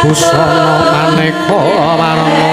busana maneka warna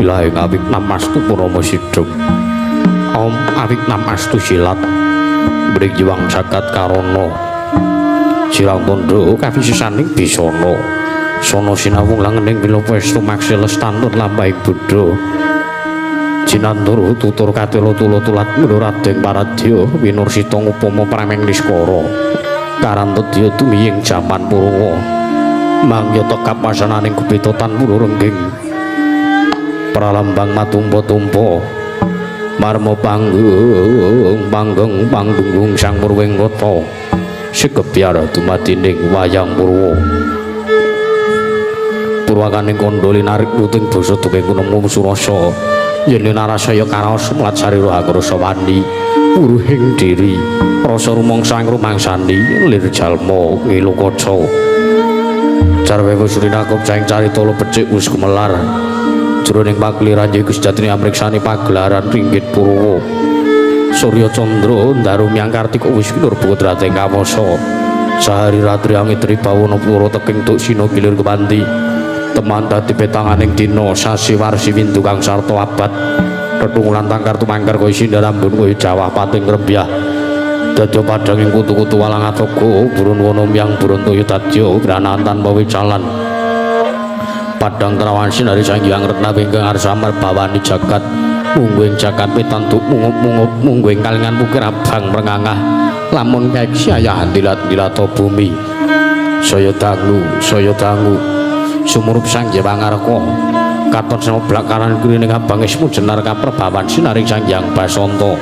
Wilahing awik namastu purama sidhep Om awik namastu silat Brik jiwang jagat karana Sirang tondo kawisisaning bisana Sono sinawung langening wilopestu maksi lestantur lambaing Buddha Jinandur tutur katelo tulo-tulat Raden Paradya winursita ngupama prameng niskara Karantedya tumiying jaman purwa Mangyata kapasananing kubetotan mula rengging Pralambang matumpa-tumpa Marma panggung sang murwing rata Sekebyar dumadining wayang purwa Purwakaning kandha linarik nuting basa duking kunemu surasa yen narasaya karaos mulat sarira hakrasa wani uruhing diri rasa rumangsa ing rumangsani lir jalma ngilu kaca Jarwe Surinakup saing carita becik wis gumelar jroning pagliran Gusti Jatri amriksani pagelaran Ringgit Purwa Surya Candra ndarumi Kartika wis kinur putra teng kawasa sahari ratri amitri bawana pura teking tuk sina gilir kepanti teman dadi petanganing dina sasi warsi windu kang sarta abad tetunggulan tangkar tumangkar kaya sindarambun kaya jawah pating rembyah dadya padhang ing kutu-kutu walang atoga burun wana miyang burun toya dadya branahan tanpa wicalan padhang trawan sinari sang hyang retna ingkang arsa marbawani jagat mungguing jagat pitantuk mungup-mungup mungguing kalingan mukir abang mrengangah lamun kaek syayah dilat-dilata bumi saya dangu sumurup sang Jawangarka katon sama blakaran kurining abang ismu jenar kaperbawan sinaring sang hyang Basanta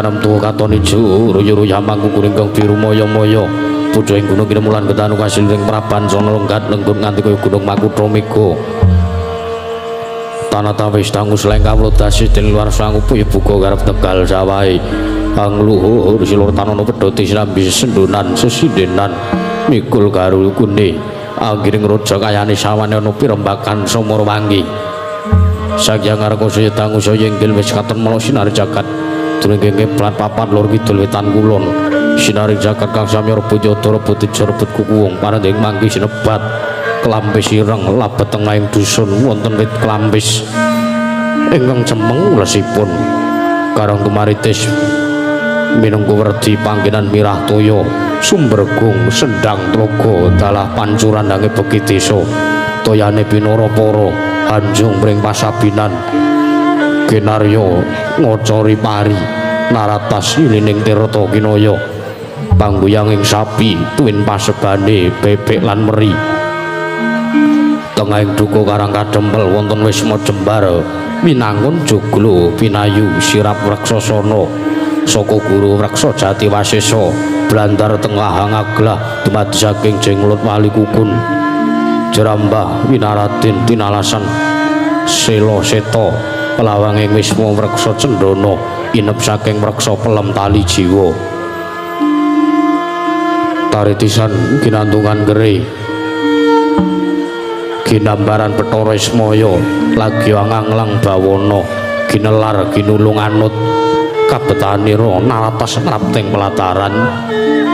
tanem tuwa katon ijo ruyu-ruyu mangku kuring kang biru moyo-moyo pucuk ing gunung kinemulan ketanu kasiling praban sono lenggat lenggur nganti kaya gunung Makutha Mega tanata wis dangu sleng kawlodasi den luar sangupu buka karep Tegal Jawahe ang luhur silur tanana pedhoti sinambi sendonan sesindenan mikul karo kune anggiring raja kayane sawane ana pirembakan Samara Wangi sakyang arkoso tangusa yenggil wis katon mala sinar jagat durung plat papat lor kidul wetan kulon sinari jagat kang samya rebut yadara putih rebut kukuwung paranding manggi sinebat kelampis ireng labet tengahing dusun wonten wit kelampis ingkang cemeng lesipun karang tumaritis minangka werdi panggenan mirah toya sumbergung sendang tlaga dalah pancuran dange beki desa toyane pinara-para anjung mring pasabinan kinarya ngocori pari naratas ilining tirta kinaya pangguyanging sapi tuwin pasebane bebek lan meri tengahing duka karang kadempel wonten wisma jembar minangun joglo pinayu sirap raksasana saka guru raksa jati wasesa blandar tengah ngaglah dumadi saking jenglot wali kukun jerambah winaratin tinalasan sela seta pelawanging wisma raksa cendana inep saking raksa pelem tali jiwa taritisan kinandungan gere ginambaran Bathara Ismaya lagi anganglang bawana ginelar ginulung anut kabetanira naratas napting pelataran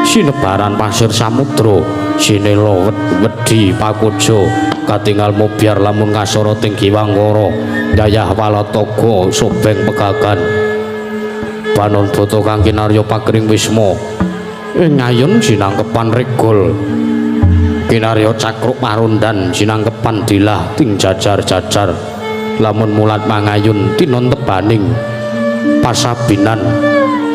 sinebaran pasir samudra sinela wedi pakuja katingal mobyar lamun ngasara ting Giwangkara dayah walataga sobeng pegagan panon bata kang kinarya pakring wisma ngayun sinangkepan regol kinarya cakruk marundan sinangkepan dilah ting jajar-jajar lamun mulat mangayun tinon tebaning pasabinan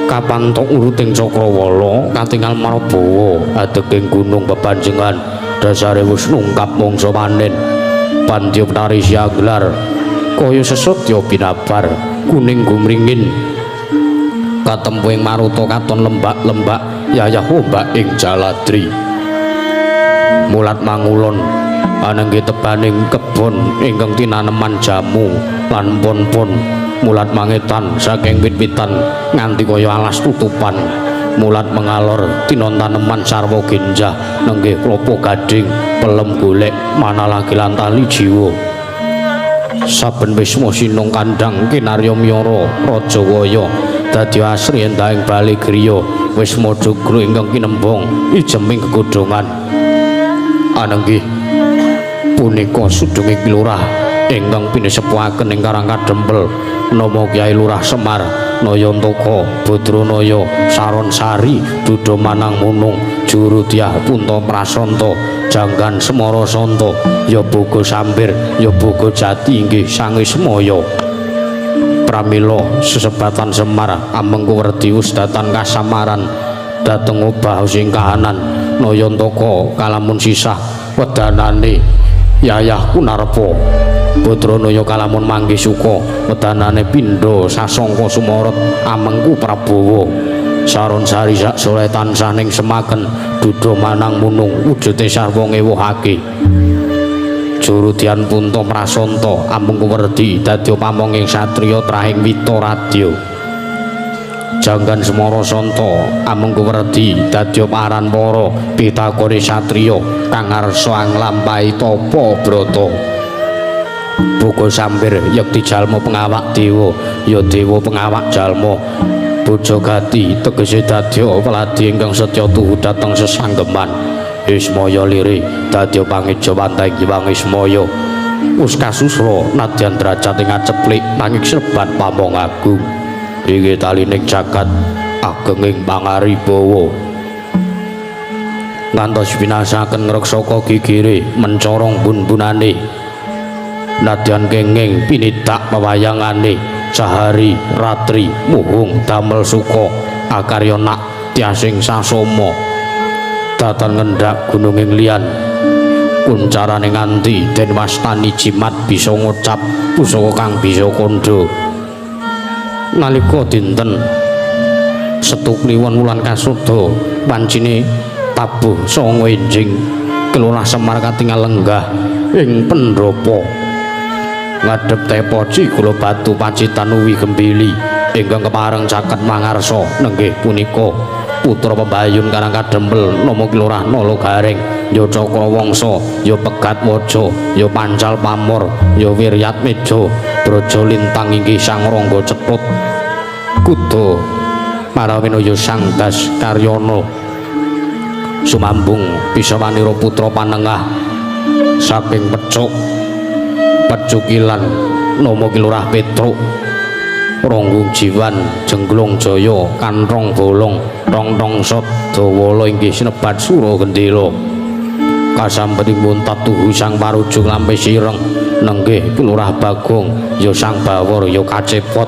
kapantok uruting Cakrawala katingal Marabawa adeking gunung bebanjengan dasare wis nungkap mangsa panen pantiup tari siaglar kaya sesotya binabar kuning gumringin katempuing maruta katon lembak-lembak yayah ombak ing jaladri mulat mangulon anangge tebaning kebon ingkang tinaneman jamu lan pon-pon mulat mangetan saking wit-witan nganti kaya alas tutupan mulat mengalor tinon taneman sarwa genjah nenggih klapa gading pelem golek mana lagi lantali jiwa saben wisma sinung kandhang kinarya miyara Rajawaya dadi asri entahing bali griya wisma joglo ingkang kinembong ijeming gegodhongan anenggih punika sudunging lurah ingkang pinesepuhaken ing Karang Kadempel nama Kyai Lurah Semar Nayantaka Badranaya Saron Sari Duda Manang Munung Juru Dyah Punta Prasanta Janggan Semara Santa ya boga sampir ya boga jati inggih Sangismaya pramila sesebatan Semar amengku werdi usdatan kasamaran dhateng obah sing kahanan Nayantaka kalamun sisah wedanane yayah Kunarpa Badranaya kalamun manggih suka wedanane pindha sasangka sumaret amengku Prabowo Saron Sari sak soleh tansah ning semaken Duda Manang Munung wujude sarwa ngewuhake Juru Dyah Punta Prasanta amengku werdi dadi pamonging satriya trahing Wita Radya Janggan Semara Santa amengku werdi dadi paran para pitakone satriya kang ngarsa anglampahi tapa brata Boga sampir yekti jalma pengawak dewa ya dewa pengawak jalma bojo gati tegese dadya peladi ingkang setya tuhu dhateng sesanggeman Ismaya lire dadya pangeja pantai Giwang Ismaya wis kasusra nadyan derajat ing aceplik nanging sebat pamong agung inggih talining jagat agenging pangaribawa ngantos binasaken ngreksaka gigire mencorong bun-bunane nadyan kenging pinidak pewayangane sahari ratri muhung damel suka akarya nak tiasing sasoma datan ngendhak gununging liyan kuncarane nganti den wastani jimat bisa ngucap pusaka kang bisa kandha nalika dinten Setu Kliwon wulan kasuda wancine tabuh sanga enjing kelurah Semar katingal lenggah ing pendopo ngadhep tepoci kula batu pacitan uwi gembili ingkang kepareng caket mangarsa nenggih punika putra Bebayun Karang Kadempel nama Kilurah Nalogaring ya Cakrawangsa ya Pegatwaja ya Pancal Pamor ya Wiryatmeja Braja Lintang inggih Sang Rangga Cetut Kuda Parawinaya Sang Das Karyana sumambung bisa manira putra panengah saking Pecukilan nama Kilurah Petruk Ronggung Jiwan Jengglong Jaya Kanthong Bolong Tong Sot Dawala inggih sinebat Sura Gendela kasampetipun tatuhu Sang Parujung lampe sireng nenggih Kilurah Bagong ya Sang Bawor ya Kacepot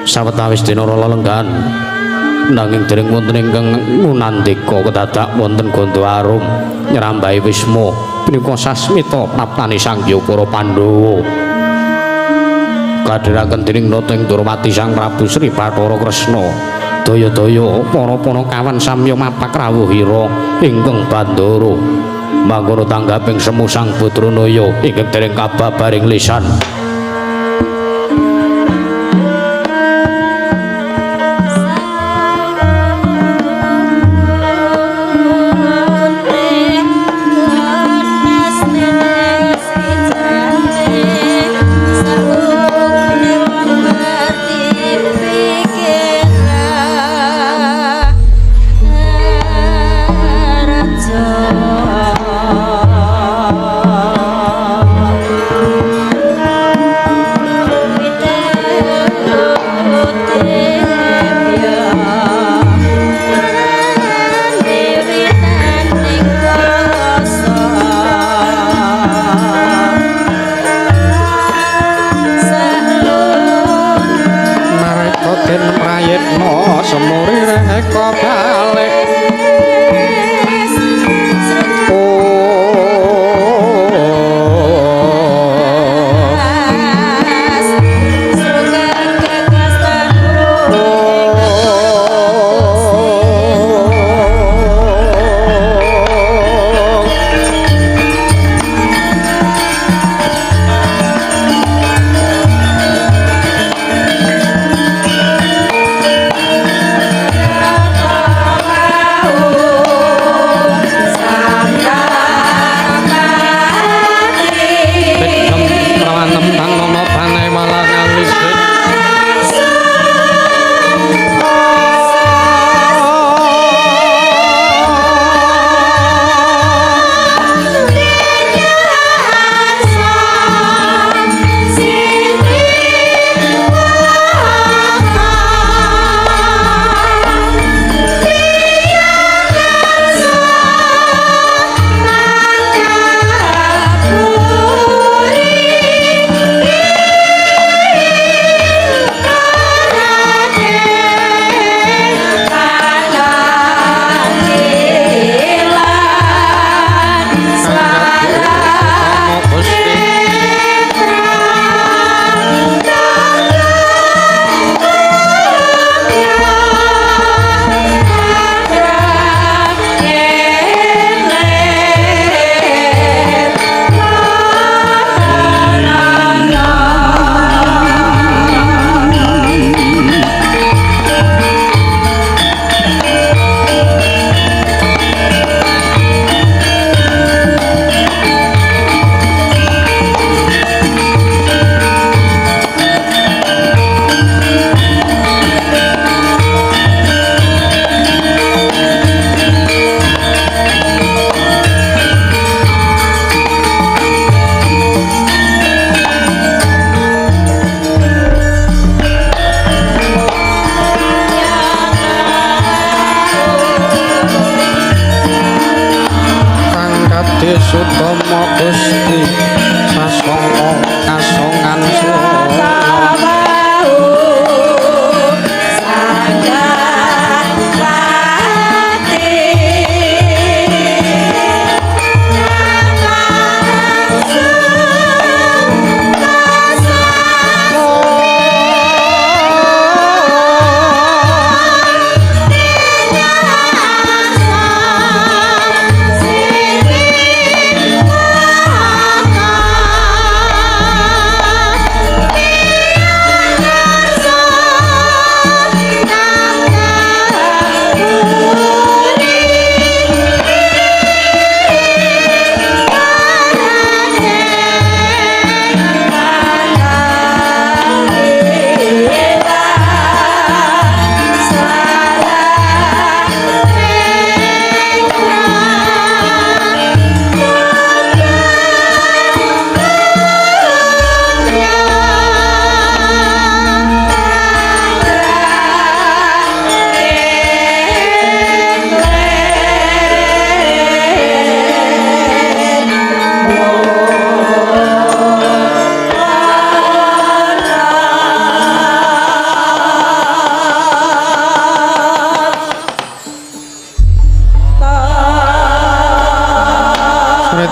sawetawis dina lelenggan nanging dereng wonten ingkang nunandika kedadak wonten Ganda Arum nyrambahi Wisma punika sasmita praptane Sangya para Pandhawa kadhiraken dening nata ing Durmati Sang Prabu Sri Bathara Kresna daya-daya para kawan samya mapak rawuhira ingkang bandara mangkono tanggaping semu Sang Badranaya ingkang dereng kababaring lisan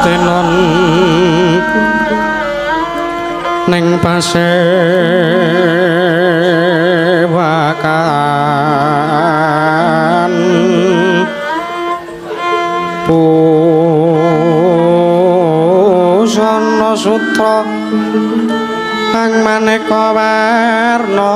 tinon ning pasewakan Pusana Sutra kang maneka warna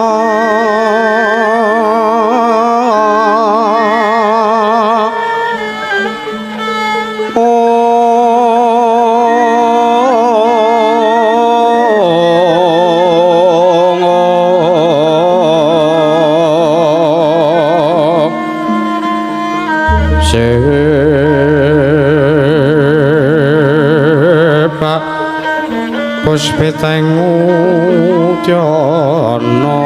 Puspiteng Udyana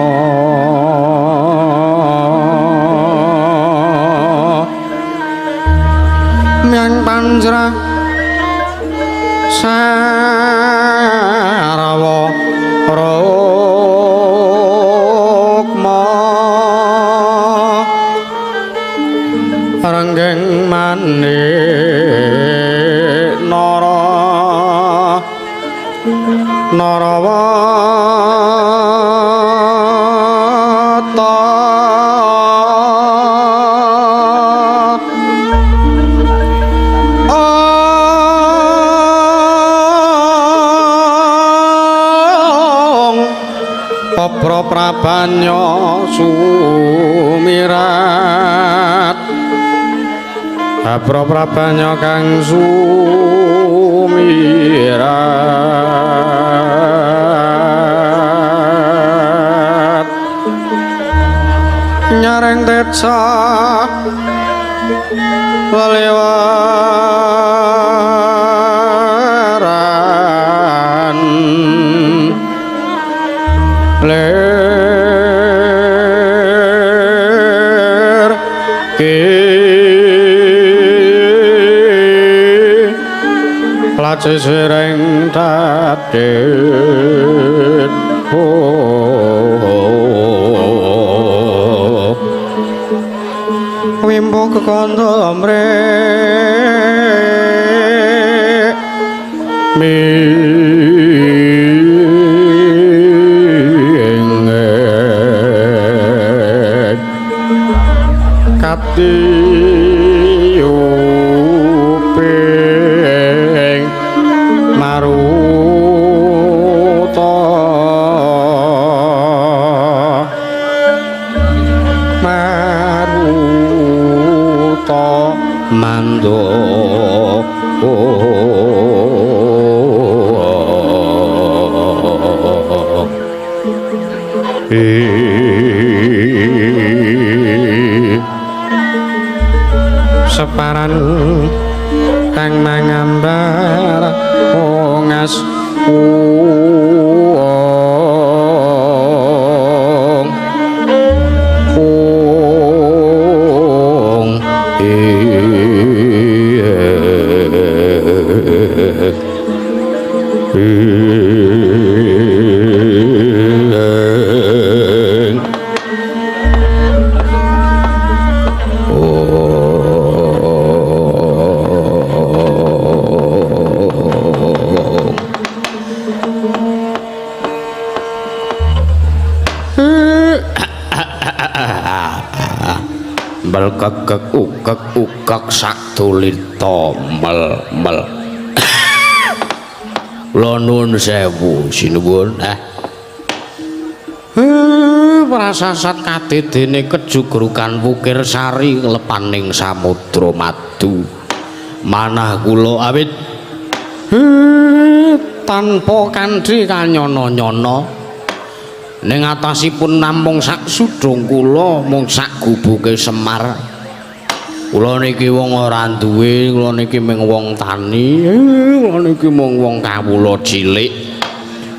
Myang Panjra Sarwa Rukma Renggeng Manik Narawata Papra prabanya sumirat Papra prabanya kang sumirat Nyareng deca Lelewaran ler ke lace sereng tadet wimbo kekondo mrek minget kati upeng maruta mando separan kang mangambar ongas kekek ukek sak tulita mel Kula nuwun sewu sinuwun prasasat kadedene kejugrukan Wukir Sari lepaning samudra madu manah kula awit tanpa kanthi kanyana-nyana ning atasipun namung sak sudung kula mung sak gubuke Semar kula niki wong ora duwe kula niki mung wong tani kula niki mung wong kawula cilik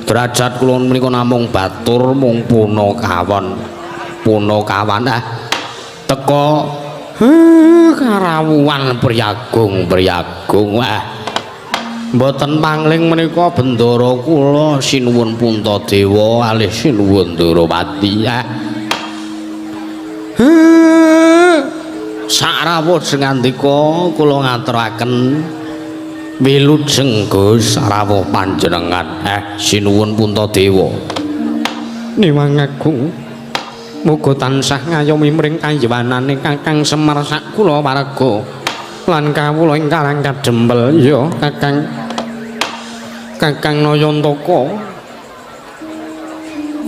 derajat kula menika namung batur mung punakawan teka karawuhan priyagung mboten pangling menika bendara kula sinuwun Puntadewa alih sinuwun Ndrawati sak rawuh sing ngandika kula ngaturaken wilujeng Gus rawuh panjenengan sinuwun Puntadewa Niwang Agung muga tansah ngayomi mring kayuwanane Kakang Semar sak kula warga lan kawula ingkang kadempel ya Kakang Nayantaka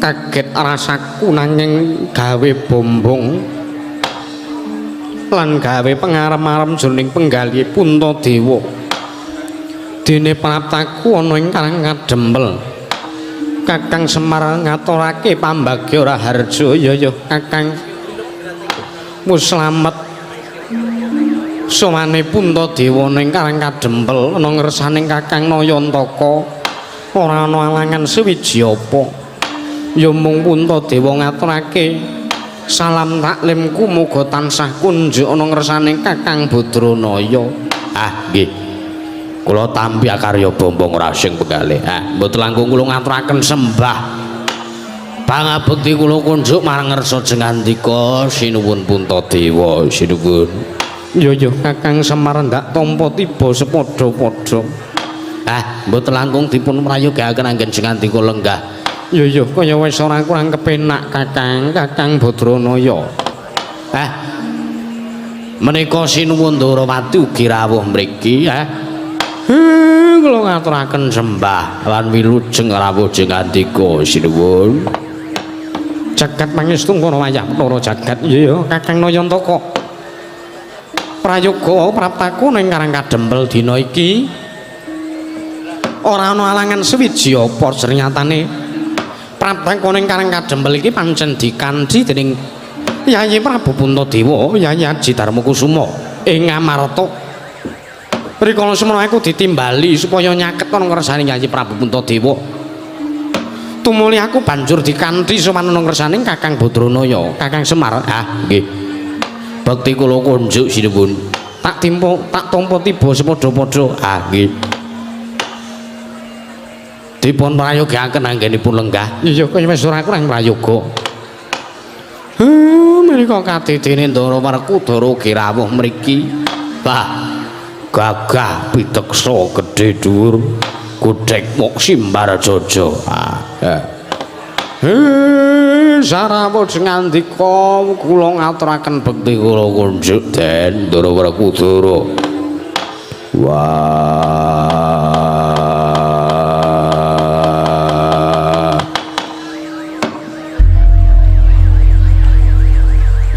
kaget rasaku nanging gawe bombong lan gawe pengarem-arem jroning penggalih Puntadewa dene praptaku ana ing karang kadempel Kakang Semar ngaturake pambagya raharja ya Kakang muslamet sowane Puntadewa ning karang kadempel ana ngersaning Kakang Nayantaka ora ana alangan sewiji apa ya mung Puntadewa ngaturake salam taklimku muga tansah kunjuk ana ngersaning Kakang Badranaya nggih kula tampi karya bombong rasing penggalih mboten langkung kula ngaturaken sembah pangabekti kula kunjuk marang ngersa jengandika sinuwun Puntadewa sinuwun ya Kakang Semar ndak tampa tiba sepadha-padha mboten langkung dipun prayogaken anggen jengandika lenggah ya kaya wis ora kurang kepenak Kakang Badranaya menika sinuwun Ndarawati ugi rawuh mriki kula ngaturaken sembah lan wilujeng rawuh jengandika sinuwun jagat pangestu kono wayah para jagat ya Kakang Nayantaka prayoga praptaku ning karang kadempel dina iki ora ana alangan sewiji apa ternyatane praptaku ning karang kadempel iki pancen dikandhi dening Yayi Prabu Puntadewa Yayi Aji Darmakusuma ing Ngamarta rikala semana aku ditimbali supaya nyaket ana ngersane Yayi Prabu Puntadewa tumuli aku banjur dikandhi sowan ana ngersaning Kakang Badranaya Kakang Semar nggih bekti kula kunjuk sinuwun tak tampa tiba sepadha-padha nggih dipun prayogaken anggenipun lenggah iya kaya wis ora kurang prayoga menika kadidene Ndarawarkudara rawuh mriki gagah piteksa gedhe dhuwur gudhek mok simbar jaja sarawuh jengandika kula ngaturaken bekti kula kunjuk Den Ndarawarkudara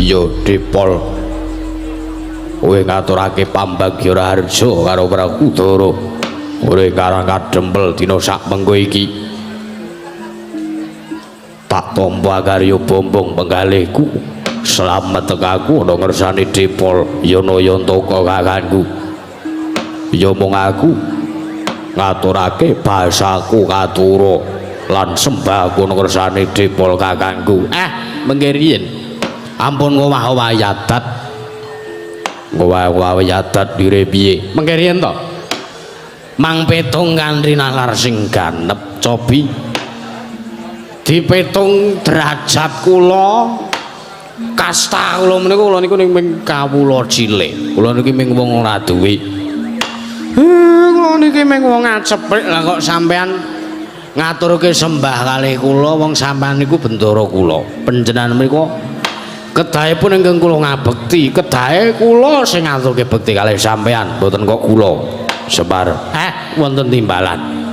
yo Dipol kowe ngaturake pambagya raharja karo Prabu ora karang kadempel dina sak mengko iki tak tampa karya bombong penggalihku slamet tekaku ana ngersane Dipol ya Nayantaka kakangku ya mung aku ngaturake basaku katura lan sembahku ana ngersane Dipol kakangku mengke riyen ampun ngowah-owayadat ngowah-owayadat dire piye mengke riyen to mang petung kanthi nalar sing ganep cobi dipetung derajat kula kasta kula menika kula niku ning kawula cilik kula niki ming wong ora duwe kula niki ming wong aceprik lah kok sampean ngaturke sembah kalih kula wong sampean niku bendara kula panjenengan menika kedahipun ingkang kula ngabekti kedahe kula sing ngaturke bekti kalih sampean mboten kok kula Semar wonten timbalan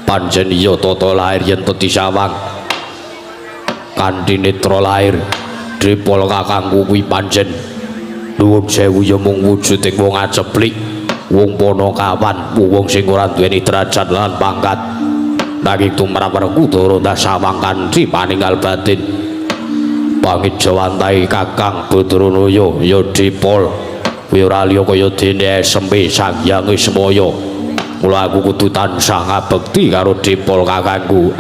pancen iya tata lair yen tedi sawang kanthi netra lair Dipol kakangku kuwi pancen nuwun sewu ya mung wujuding wong aceplik wong Panakawan wong sing ora duweni derajat lan pangkat nanging tumrap Werkudara dasawang kanthi paninggal batin pangit jawantai Kakang Badranaya ya Dipol kuwi ora liya kaya dene sempe Sang Hyang Wismaya mula aku kudu tansah ngabekti karo Dipol kakangku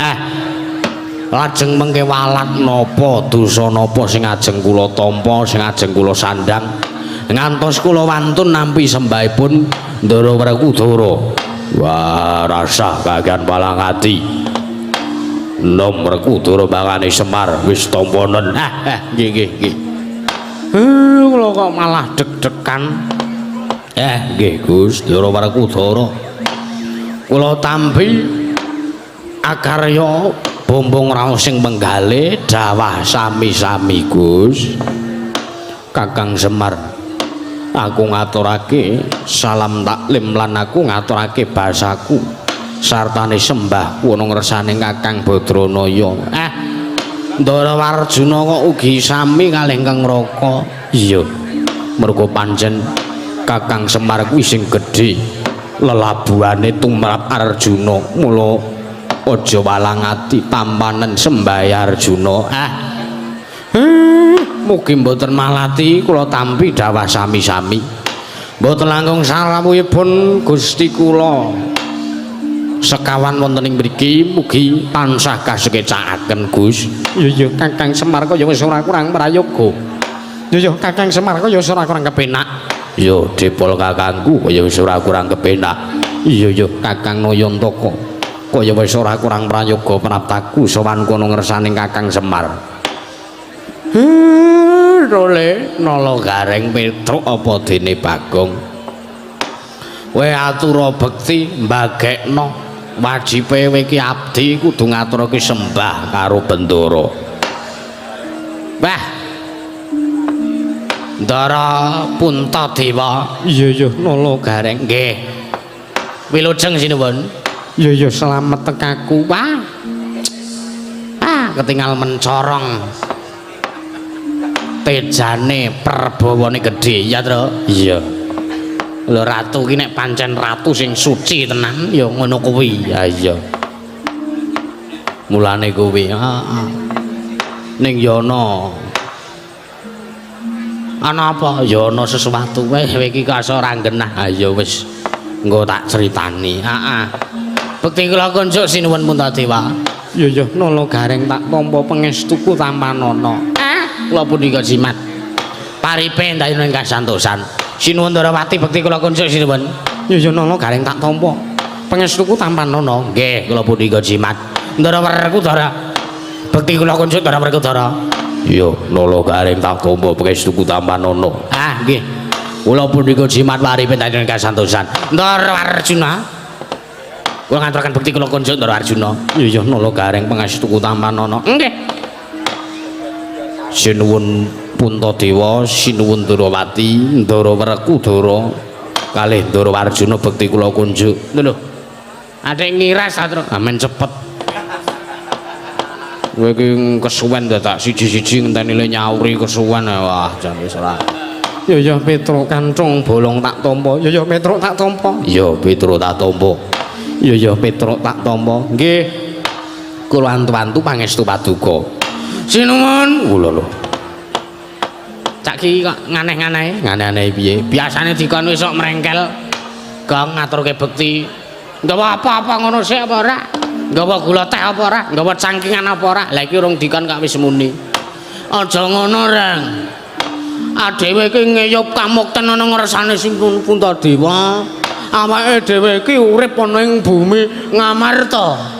lajeng mengke walat napa dosa napa sing ajeng kula tampa sing ajeng kula sandang ngantos kula wantun nampi sembahipun Ndarawarkudara wah rasah kagian palang ati nom Werkudara bangane Semar wis tamponen nggih kula kok malah deg-degan Nggih Gus, Ndara Werkudara. Kula tampi akarya bombong raos sing penggale dawah sami-sami Gus. Kakang Semar, aku ngaturake salam taklim lan aku ngaturake basaku sartane sembahku ana ngersane Kakang Badranaya. Ndara Warjuna kok ugi sami kalih Kang Raka. Iya, mergo pancen Kakang Semar kuwi sing gedhe lelabuhane tumrap Arjuna, mula aja walang ati tampanen sembah Arjuna. Mugi mboten malati kula tampi dawah sami-sami. Mboten langkung sarawuhipun Gusti kula sekawan wonten ing mriki mugi tansah kasekecakaken Gus. Ya Kakang Semar kaya wis ora kurang prayoga. Ya Kakang Semar kaya wis ora kurang kepenak. Ya dipol kakangku kaya wis ora kurang kepenak. Iya Kakang Nayantaka kaya wis ora kurang prayoga praptaku sowan kono ngersane Kakang Semar. Role nala gareng Petruk apa dene Bagong. Kowe atura bekti mbagekno wajibe kowe iki abdi kudu ngaturake sembah karo Bendara. Wah. Ndara Puntadewa. Iya nala gareng nggih. Wilujeng sinuwun. Iya selamat tekaku. Wah. Ketinggal mencorong. Tejane perbawane gedhe ya Tru. Iya. Lho ratu ki nek pancen ratu sing suci tenan ya ngono kuwi. Ya iya. Mulane kuwi, ning yana ana apa? Ya ana sesuatu wae iki kok ora genah. Ha ya wis engko tak critani. Bekti kula kunjuk sinuwun Puntadewa. Ya nala gareng tak tampa pangestuku tampanana. Kula punika jimat paripe ndayana ing kasantosan sinuwun Ndarawati bekti kula kunjuk sinuwun. Ya nala gareng tak tampa pangestuku tampanana. Nggih kula punika jimat Ndara Werkudara bekti kula kunjuk Ndara Werkudara. Ya nala gareng tak tampa pangestuku tampanana. Nggih kula punika jimat paripe ndayana ing kasantosan Ndara Arjuna. Kula ngaturaken bekti kula kunjuk Ndara Arjuna. Ya nala gareng pangestuku tampanana. Nggih. Sinuwun Puntadewa, sinuwun Ndarawati, Ndara Werkudara kalih Ndara Arjuna bekti kula kunjuk. Lho. Adek ngiras ta, Tru? Amen cepet. Kowe iki kesuwen dadak siji-siji ngenteni le nyauri kesuwen. Wah, jan wis ora. Ya Petruk kancung bolong tak tampa. Ya Petruk tak tampa. Ya Petruk tak tampa. Ya Petruk tak tampa. Nggih. Kula antu-antu pangestu paduka. Sinuwun. Lho. Cak ki kok nganeh-nganeh. Nganeh-aneh piye? Biasane dikon wis sok mrengkel. Gong ngaturke bekti. Nggawa apa-apa ngono sik apa ora? Nggawa gula teh apa ora? Nggawa cangkingan apa ora? Lah iki urung dikon kok wis muni. Aja ngono, Reng. Dhewe iki ngeyup kamukten ana ngersane sing Puntadewa. Awake dhewe iki urip ana ing bumi Ngamarta.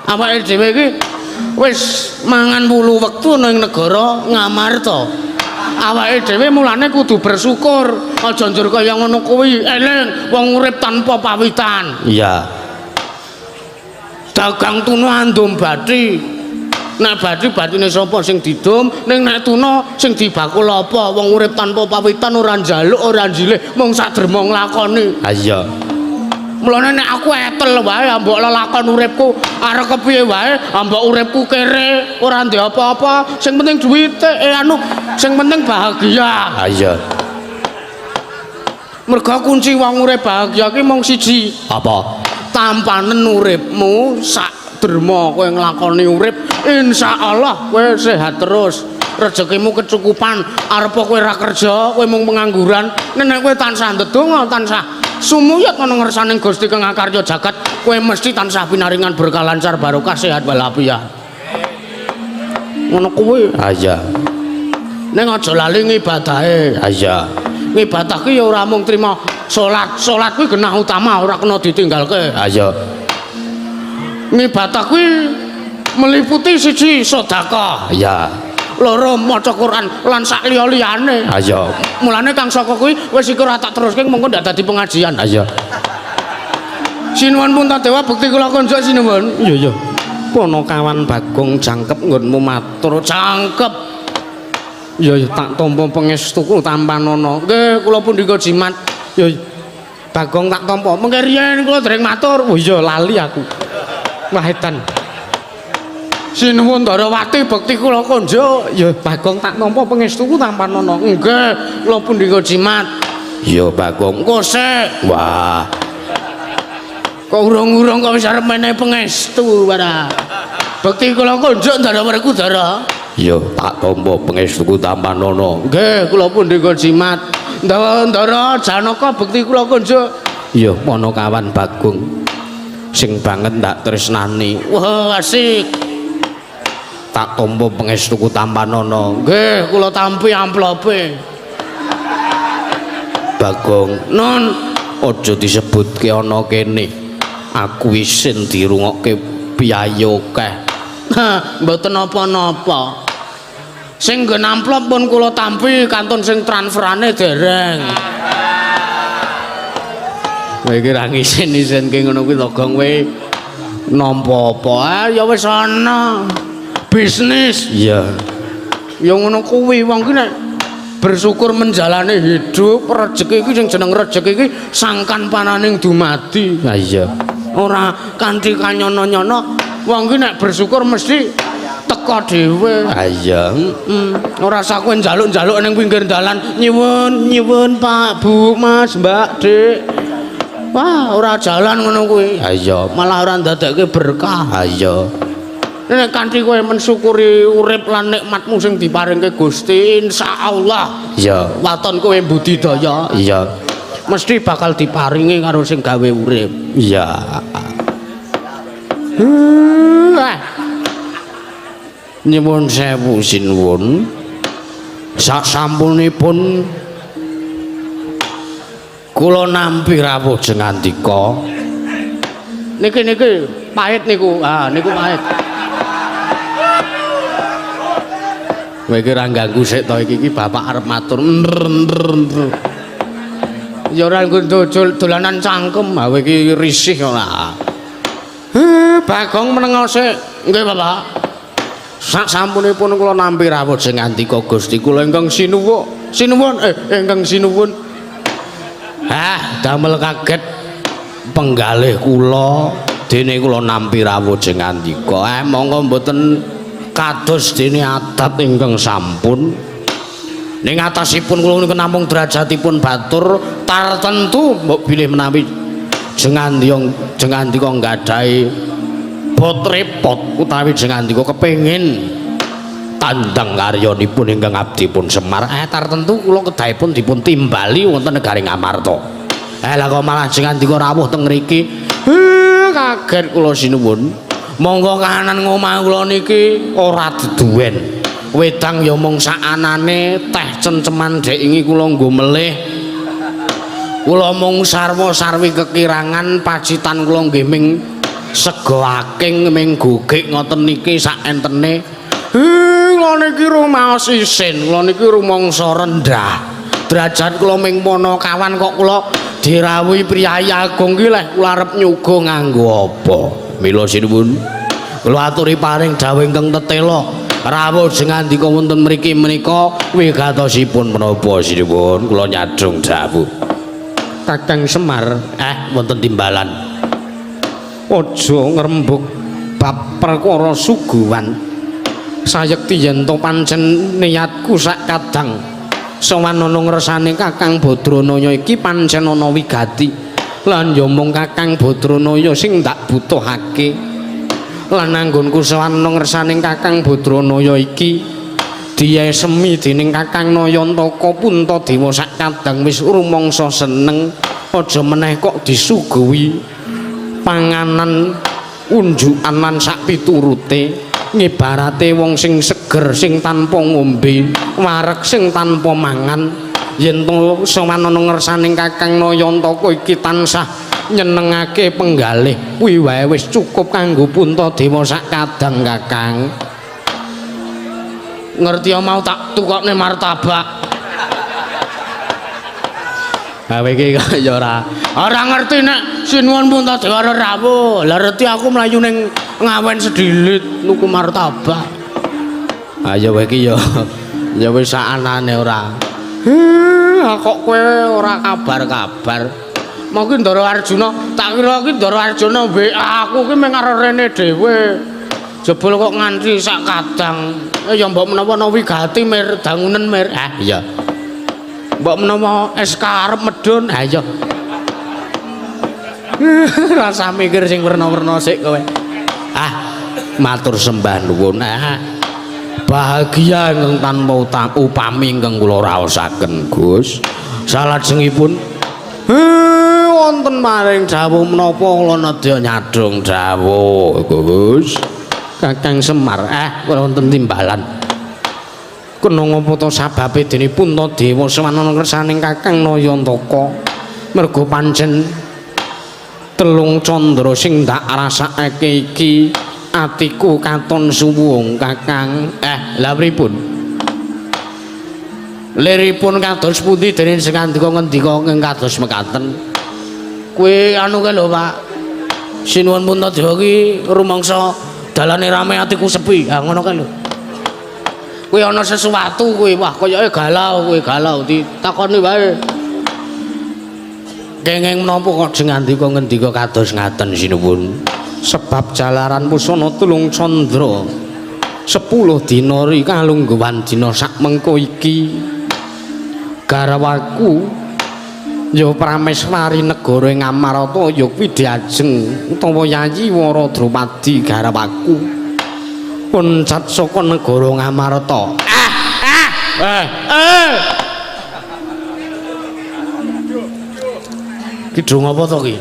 Awake dhewe iki wis mangan 8 wektu ana ing negara Ngamarta. Awake dhewe mulane kudu bersyukur, aja njur kaya ngono kuwi. Eling wong urip tanpa pawitan. Iya. Dagang tuna andum bathi. Nek bathi batine sapa sing didum, ning nek tuna sing dibakul apa? Wong urip tanpa pawitan ora njaluk, ora njilih, mung sadrema nglakoni. Ha iya. Mulane nek aku etel wae mbok lelakon uripku arep kepiye wae, mbok uripku kere, ora ndek apa-apa, sing penting duwite, sing penting bahagia. Ha iya. Mergo kunci wong urip bahagia ki mung siji. Apa? Tampanen uripmu sak derma kowe nglakoni urip, insyaallah kowe sehat terus. Rezekimu kecukupan, arep kowe ra kerja, kowe mung pengangguran, nek kowe tansah ndedonga, tansah sumuyat ana ngersaning Gusti Kang Karya Jagat, kowe mesti tansah pinaringan berkah lancar barokah sehat walafiat. Ngono kuwi. Ha iya. Ning aja lali ngibadahe. Ha iya. Ngibadah ki ya ora mung trima salat, salat kuwi genah utama ora kena ditinggalke. Ha iya. Ngibadah kuwi meliputi siji sedekah. Iya. loro maca Quran lan sak liya-liyane. Ha iya. Mulane Kang Saka kuwi wis iku ora tak teruske mengko ndak dadi pengajian. Ha iya. Sinuwun Puntadewa bekti kula konjuk sinuwun. Iya iya. Ponokawan Bagong jangkep nggonmu matur jangkep. Ya tak tampa pangestuku Tampanana. Nggih kula pundika jimat. Ya Bagong tak tampa. Mengke riyen kula dereng matur. Oh iya lali aku. Wah edan. Sinuwun Darawati bekti kula konjuk. Ya Bagong tak tampa pangestuku Tampanana. Nggih kula pundika jimat. Ya Bagong kosek. Wah. Kok urung-urung kok wis arep menehi pangestu para. Bekti kula konjuk Darawati Dara. Ya tak tampa pangestuku Tampanana. Nggih kula pundika jimat. Ndara Janaka bekti kula konjuk. Ya Ponokawan Bagong. Sing banget ndak tresnani. Wah asik. Tak tampa pangestuku Tampanana. Nggih kula tampi amplope. Bagong, non aja disebutke ana kene. Aku isin dirungokke piyayi akeh. Mboten napa-napa. Sing nggon amplop pun kula tampi kantun sing transferane dereng. Kowe iki ra ngisin-isinke ngono kuwi to Gong kowe nampa apa? Ya wis ana. Bisnis. Iya. Ya ngono kuwi wong ki nek bersyukur menjalani hidup rezeki iki sing jeneng rezeki iki sangkan pananing dumadi. Ha iya. Ora kanthi kanyono-nyono wong ki nek bersyukur mesti teko dhewe. Ha iya. Ora usah kowe njaluk-njaluk ning pinggir dalan, nyuwun Pak, Bu, Mas, Mbak, Dik. Wah, ora jalan ngono kuwi. Ha iya, malah ora ndadekke berkah. Ha iya. Nek kanthi kowe mensyukuri urip lan nikmatmu sing diparingke Gusti, insyaallah. Iya, waton kowe budidaya. Iya. Mesti bakal diparingi karo sing gawe urip. Iya. Nyuwun sewu sinuwun. Sasampunipun kula nampi rawuh jeng andika. Niki pahit niku. Ah, niku pahit. Kowe iki ra ganggu sik to iki bapak arep matur. Ya ora nggo dolanan cangkem, ha kowe iki risih ora. Bagong menengo sik. Nggih, Bapak. Sasampunipun kula nampi rawuh jeng andika Gusti kula ingkang sinuwun. Ingkang sinuwun. Damel kaget penggalih kula dene kula nampi rawuh jeng andika. Monggo mboten kados dene adat ingkang sampun. Ning atasipun kula niku namung derajatipun batur tartentu mbok bilih menawi jeng andika nggadahi bot repot utawi jeng andika kepengin tandang karyanipun ingkang abdi pun Semar tartentu kula kedahipun dipun timbali wonten negaring Amarta. Lah kok malah jeng andika rawuh teng mriki. Kaget kula sinuwun. Monggo kahanan ngomah kula niki ora duduwen. Wedang ya mung sakanane, teh cenceman dek ingi kula nggo melih. Kula mung sarwa-sarwi kekirangan pacitan kula nggih ming sego aking ming gogek ngoten niki sak entene. Kula niki rumaos isin, kula niki rumangsa rendah. Derajat kula ming Ponokawan kok kula dirawuhi priyayi agung ki leh kula arep nyuga nganggo apa? Mila sinuwun. Kula aturi paring dawuh ingkang tetela. Rawuh jeng andika wonten mriki menika wigatosipun menapa sinuwun kula nyadhong dawuh. Kakang Semar, wonten timbalan. Aja ngrembug bab perkara suguhan. Sayekti yen to pancen niatku sak kadang sowan ana ngersane Kakang Badranaya iki pancen ana wigati. Lan ya mung Kakang Badranaya sing ndak butuhake. Lan anggonku sowan ngersane Kakang Badranaya iki diesemi dening Kakang Nayantaka Puntadewa sak kadang wis rumangsa seneng aja meneh kok disuguhi panganan unjukan lan sak piturute ngibarate wong sing seger sing tanpa ngombe wareg sing tanpa mangan yen to sowan ana ngersane Kakang Nayantaka iki tansah nyenengake penggalih kuwi wae wis cukup kanggo Puntadewa sak kadang Kakang. ngerti mau tak tukokne martabak. Gawe iki kaya ora ngerti nek sinuwun pun tak ora rawuh. Lah reti aku mlayu ning ngawen sedilit nuku martabak. Ayo wae iki ya wis sakanane ora. Kok kowe ora kabar-kabar. Mungkin Ndara Arjuna, tak kira iki Ndara Arjuna WA aku ki mung karo rene dhewe. Jebul kok nganti sak kadang. Ya mbok menawa wigati mir dangunen mir. Iya. Mbok menawa SK arep medun. Iya. Rasa mikir sing werna-werna sik kowe. Matur sembah nuwun. Bahagia ingkang tanpa upami ingkang kula raosaken, Gus. Salajengipun wonten maring dawuh menapa kula nedya nyadong dawuh, Gus. Kakang Semar, kula wonten timbalan. Kena ngapa to sababe dene Puntadewa sawanana kersaning Kakang Nayantaka. Merga pancen telung candra sing tak rasakake iki atiku katon suwung Kakang. Lha pripun? Liripun kados pundi dene sing ngendika kados mekaten. Kuwi anu kae lho, Pak. Sinuwun Puntadewa ki rumangsa dalane rame atiku sepi. Ngono kae lho. Kuwi ana sesuatu kuwi. Wah, koyoke galau kuwi, galau ditakoni wae. Kenging menapa kok sing ngendika kados ngaten sinuwun? Sebab jalaran pusana tulung candra 10 dina ri kalungguhan dina sak mengko iki garwaku ya prameswari negara ing Amarata ya Widyajeng utawa Yayi Wara Drupadi garwaku puncat saka negara Ngamarta. Kidung apa to ki?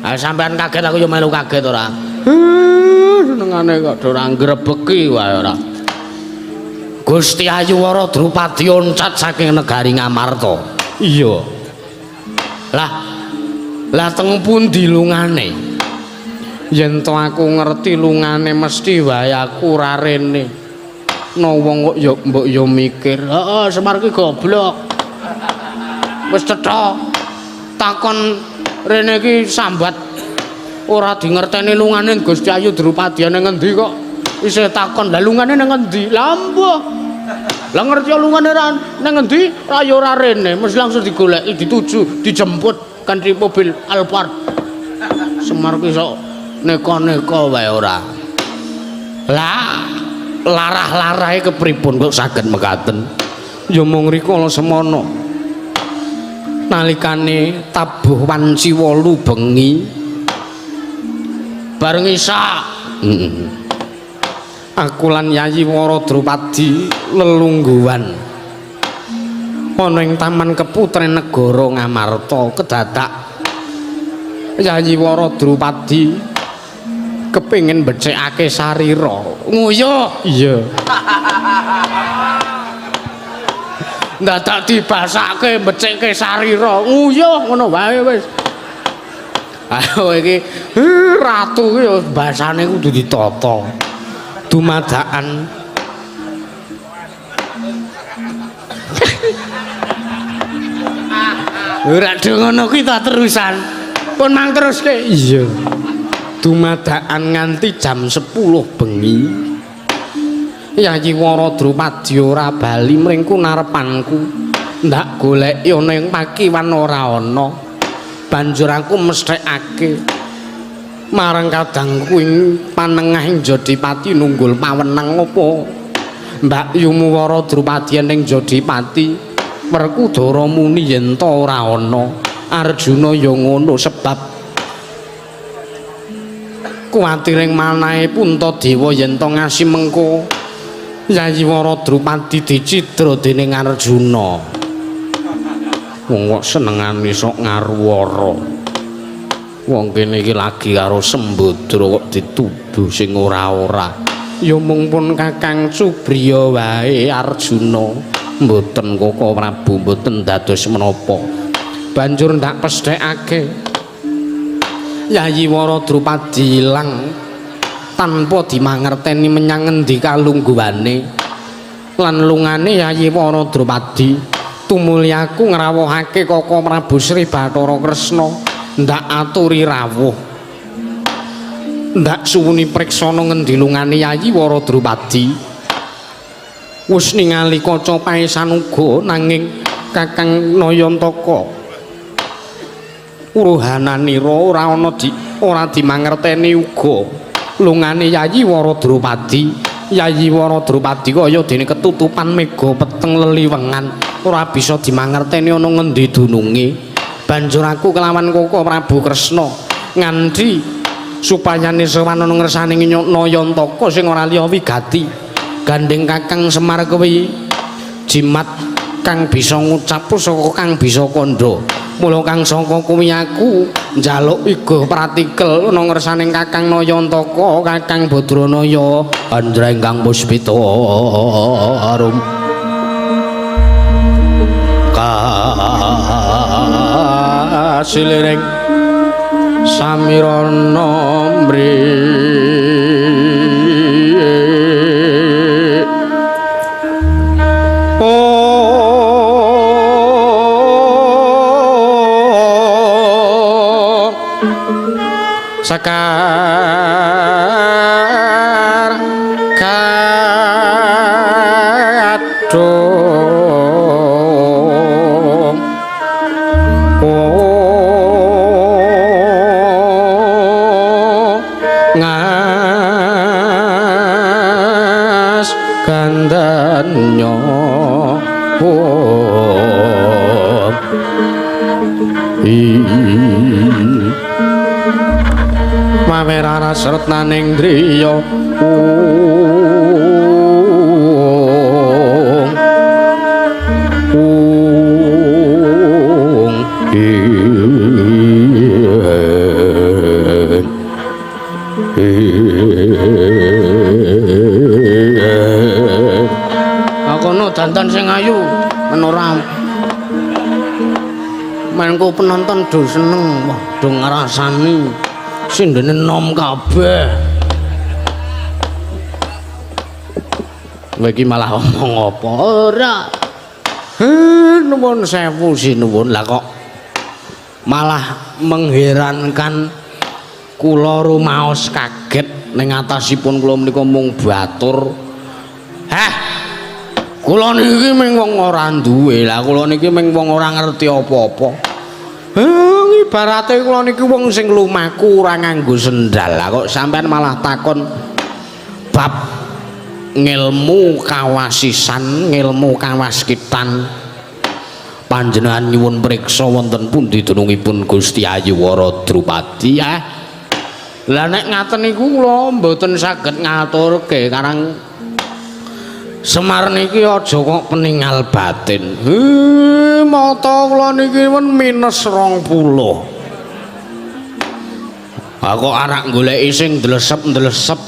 Sampean kaget aku ya melu kaget ora. Senengane kok ora ngrebeki wae ora. Gusti Ayu Wara Drupadi oncat saking negari Ngamarta. Iya. Lah teng pundi lungane? Yen to aku ngerti lungane mesti wae aku ora rene. No wong kok ya mbok ya mikir, heeh Semar ki goblok. Wis cetha takon rene iki sambat ora dingerteni lungane Gusti Ayu Drupadi nang ngendi kok isih takon lha lungane nang ngendi lha mbah lah ngerti lungane nang ngendi ya ora rene mesti langsung digoleki dituju dijemput kanthi mobil Alphard. Semar ki sok neka-neka wae ora lah larah-larahe kepripun kok saged mekaten ya mung rikala semono nalikane tabuh wanci 8 bengi bareng isa aku lan Yayi Wara Drupadi lelungguhan ana ing taman keputren negara Ngamarta kedadak Yayi Wara Drupadi kepengin becekake sarira nguyuh. Iya. Dadak dibasake becike sarira nguyuh ngono wae wis. Ayo iki ratu ki basane kudu ditata. Dumadakan ora ngono kuwi ta terusan. Pun mang teruske. Iya. Dumadakan nganti jam 10 bengi. Yayi Wara Drupadi ora bali mring kunarepanku. Ndak goleki ana ing pakiwan ora ana. Banjur aku mesthekake marang kadangku ing panengah ing Jodipati nunggul pawenang apa. Mbak Yumu Wara Drupadi ning Jodipati Werkudara muni yen ta ora ana. Arjuna ya ngono sebab kuwatiring manahe Puntadewa yen to ngasi mengko Yayi Wara Drupadi dicidra dening Arjuna. Wong kok senengane sok ngarwara. Wong kene iki lagi karo Sembadra kok dituduh sing ora-ora. Ya mung pun Kakang Subriya wae Arjuna. Mboten Koko Prabu mboten dados menapa. Banjur ndak pesthekake Yayi Wara Drupadi ilang tanpa dimangerteni menyang ngendi kalungguhane lan lungane Yayi Wara Drupadi tumulyaku ngrawuhake Kaka Prabu Sri Bathara Kresna ndak aturi rawuh ndak suwuni priksana ngendi lungane Yayi Wara Drupadi wis ningali kaca paesan uga nanging Kakang Nayantaka uruhananira ora dimangerteni uga lungane Yayi Wara Drupadi. Yayi Wara Drupadi kaya dene ketutupan mega peteng leliwengan ora bisa dimangerteni ana ngendi dununge. Banjur aku kelawan Kaka Prabu Kresna nganti supayane sowan ana ngersane Nayantaka sing ora liya wigati gandeng Kakang Semar kuwi jimat kang bisa ngucap pusaka kang bisa kandha. Mula kang sangka kuwi aku njaluk iga pratikel ana ngersaning Kakang Nayantaka Kakang Badranaya Andraenggang Puspita arum kasilering samirana mri sakar kadung ngas gandanya mawerara sretnaning driya akono dandan sing ayu menora mengko penonton do seneng do ngrasani sindene nom kabeh. Kowe iki malah omong apa ora? Nuwun sewu sinuwun lah kok malah mengherankan kula rumaos kaget ning atasipun kula menika mung batur. Kula niki mung wong ora duwe. Lah kula niki mung wong ora ngerti apa-apa. Ibarate kula niki wong sing lumaku ora nganggo sendal. Lah kok sampean malah takon bab ngilmu kawasisan, ngilmu kawaskitan. Panjenengan nyuwun priksa wonten pundi dunungipun Gusti Yayi Wara Drupadi ya. Lah nek ngaten niku kula mboten saged ngaturke karang Semar niki aja kok peninggal batin. Mata kula niki men minus 20. Aku arak goleki sing ndlesep-ndlesep.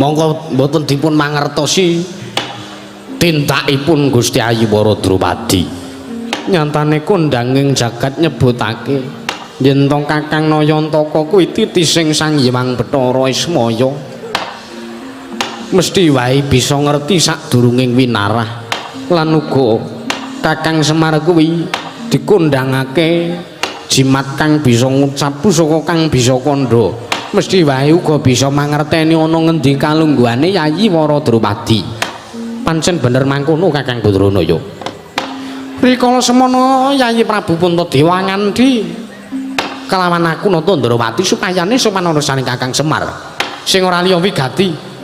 Monggo mboten dipun mangertosi tintakipun Gusti Yayi Wara Drupadi. Nyantane kondanging jagat nyebutake yen to Kakang Nayantaka kuwi titising Sang Hyang Bathara Ismaya. Mesti wae bisa ngerti sadurunging winarah lan uga Kakang Semar kuwi dikondhangake jimat kang bisa ngucap pusaka kang bisa kandha mesti wae uga bisa mangerteni ana ngendi kalungguhane Yayi Wara Drupadi. Pancen bener mangkono Kakang Badranaya. Rikala semana Yayi Prabu Puntadewa ngandhi kelawan aku nata Ndrawati supayane sopan urusaning Kakang Semar sing ora liya wigati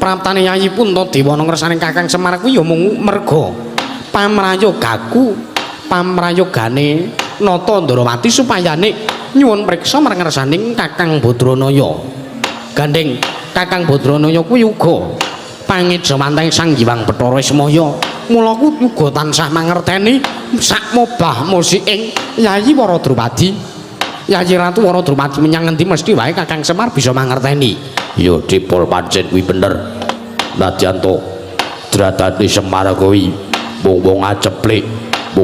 praptane Yayi Puntadewa ngersaning Kakang Semar kuwi ya mung merga pamrayogaku pamrayogane nata Ndrawati supayane nyuwun priksa marang ngersaning Kakang Badranaya. Gandeng Kakang Badranaya kuwi uga pangejawanting Sang Hyang Bathara Ismaya. Mula ku uga tansah mangerteni sak mobah musiking Yayi Wara Drupadi. Yayi Ratu Wara Drupadi menyang ngendi mesti wae Kakang Semar bisa mangerteni. Ya dipol pancen kuwi bener. Nadyan to dradane Semar kuwi wong-wong aceplik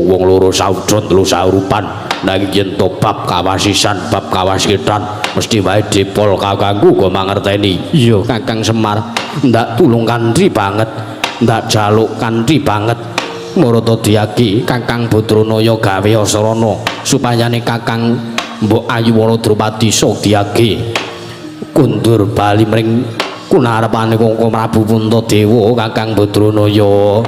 wong loro saudon telu saurupan nanging yen to bab kawasisan bab kawasitan mesti wae dipol kakangku go mangerteni iya Kakang Semar ndak tulung kanthi banget ndak jaluk kanthi banget Marata Dyaki Kakang Badranaya gawe asrana supayane Kakang Mbok Ayuwana Drupadi Sadyaki kundur bali mring kunarepane Kangka Prabu Puntadewa Kakang Badranaya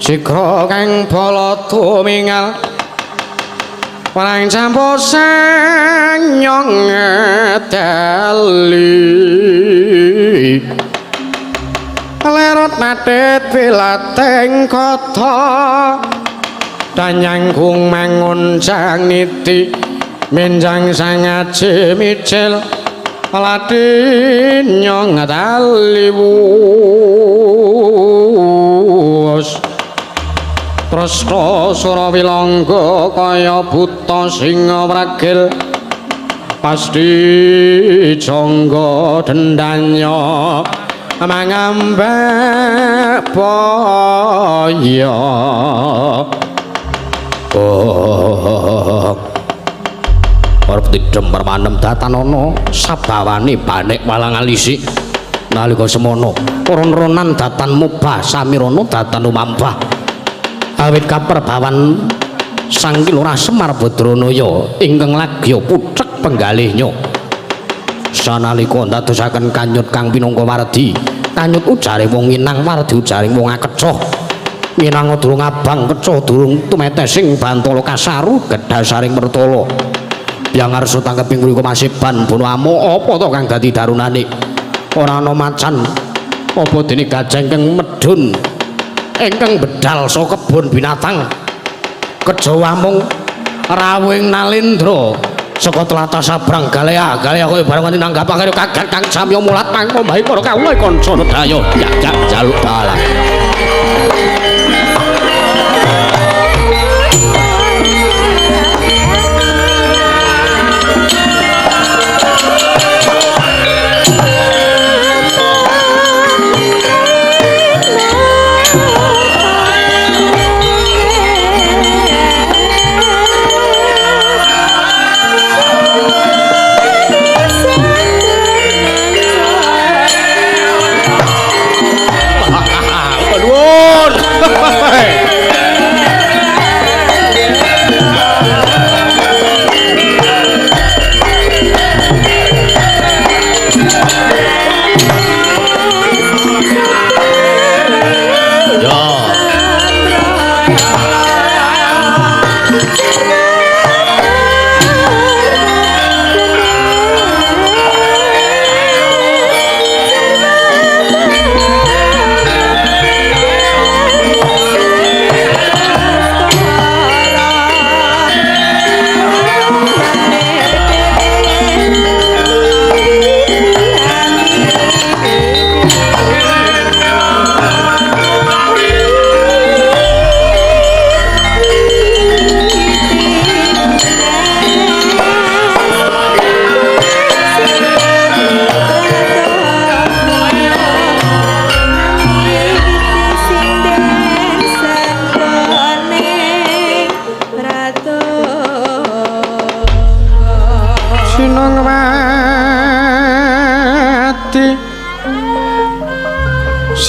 Sikra kang bala tumingal Warang campo sanyong teli Lerot matet pilateng kota Danyangkung mangun sang niti Menjang sangat cemicil Aladin nyong taliwus Prasta Surawilangga kaya buta singa wragil pasti jangga dendanya mangambek baya arep didem permanem datanana sabawane banek walang alisik nalika semono ron-ronan datan mubah samirana datan umambah awit kaperbawan Sang Kilurah Semar Badranaya ingkang lagya pucek penggalihnya sanalika ndadosaken kanyut kang pinangka wardi kanyut ujare wong Minang wardi ujaring wong akecoh Minang durung abang kecoh durung tumetesing Bantala Kasaru gedhasaring Mertala yang arsa tangkeping mriku masiban bono amo apa to kang dadi darunane ora ana macan apa dene gajah kang medhun ingkang bedal saka kebon binatang kejawa mung rawing nalendra saka tlatah sabrang galea kaya bareng nganti nanggapake kagat kang samya mulat mangko bae para kawula kanca nedaya jak jaluk dalan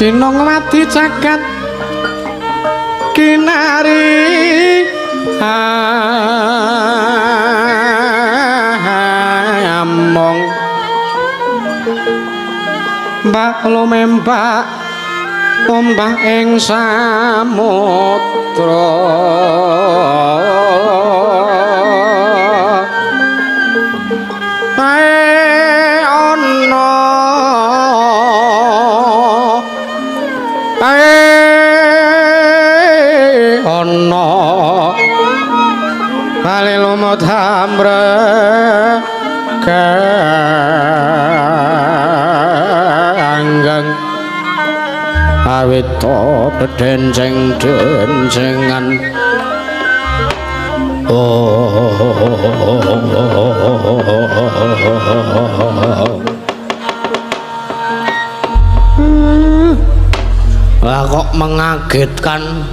Sinongwati caket kinari among mbak lumembak ombak ing samudra bali lumut hamre kanggang awit to denceng-dencengan Lah kok mengagetkan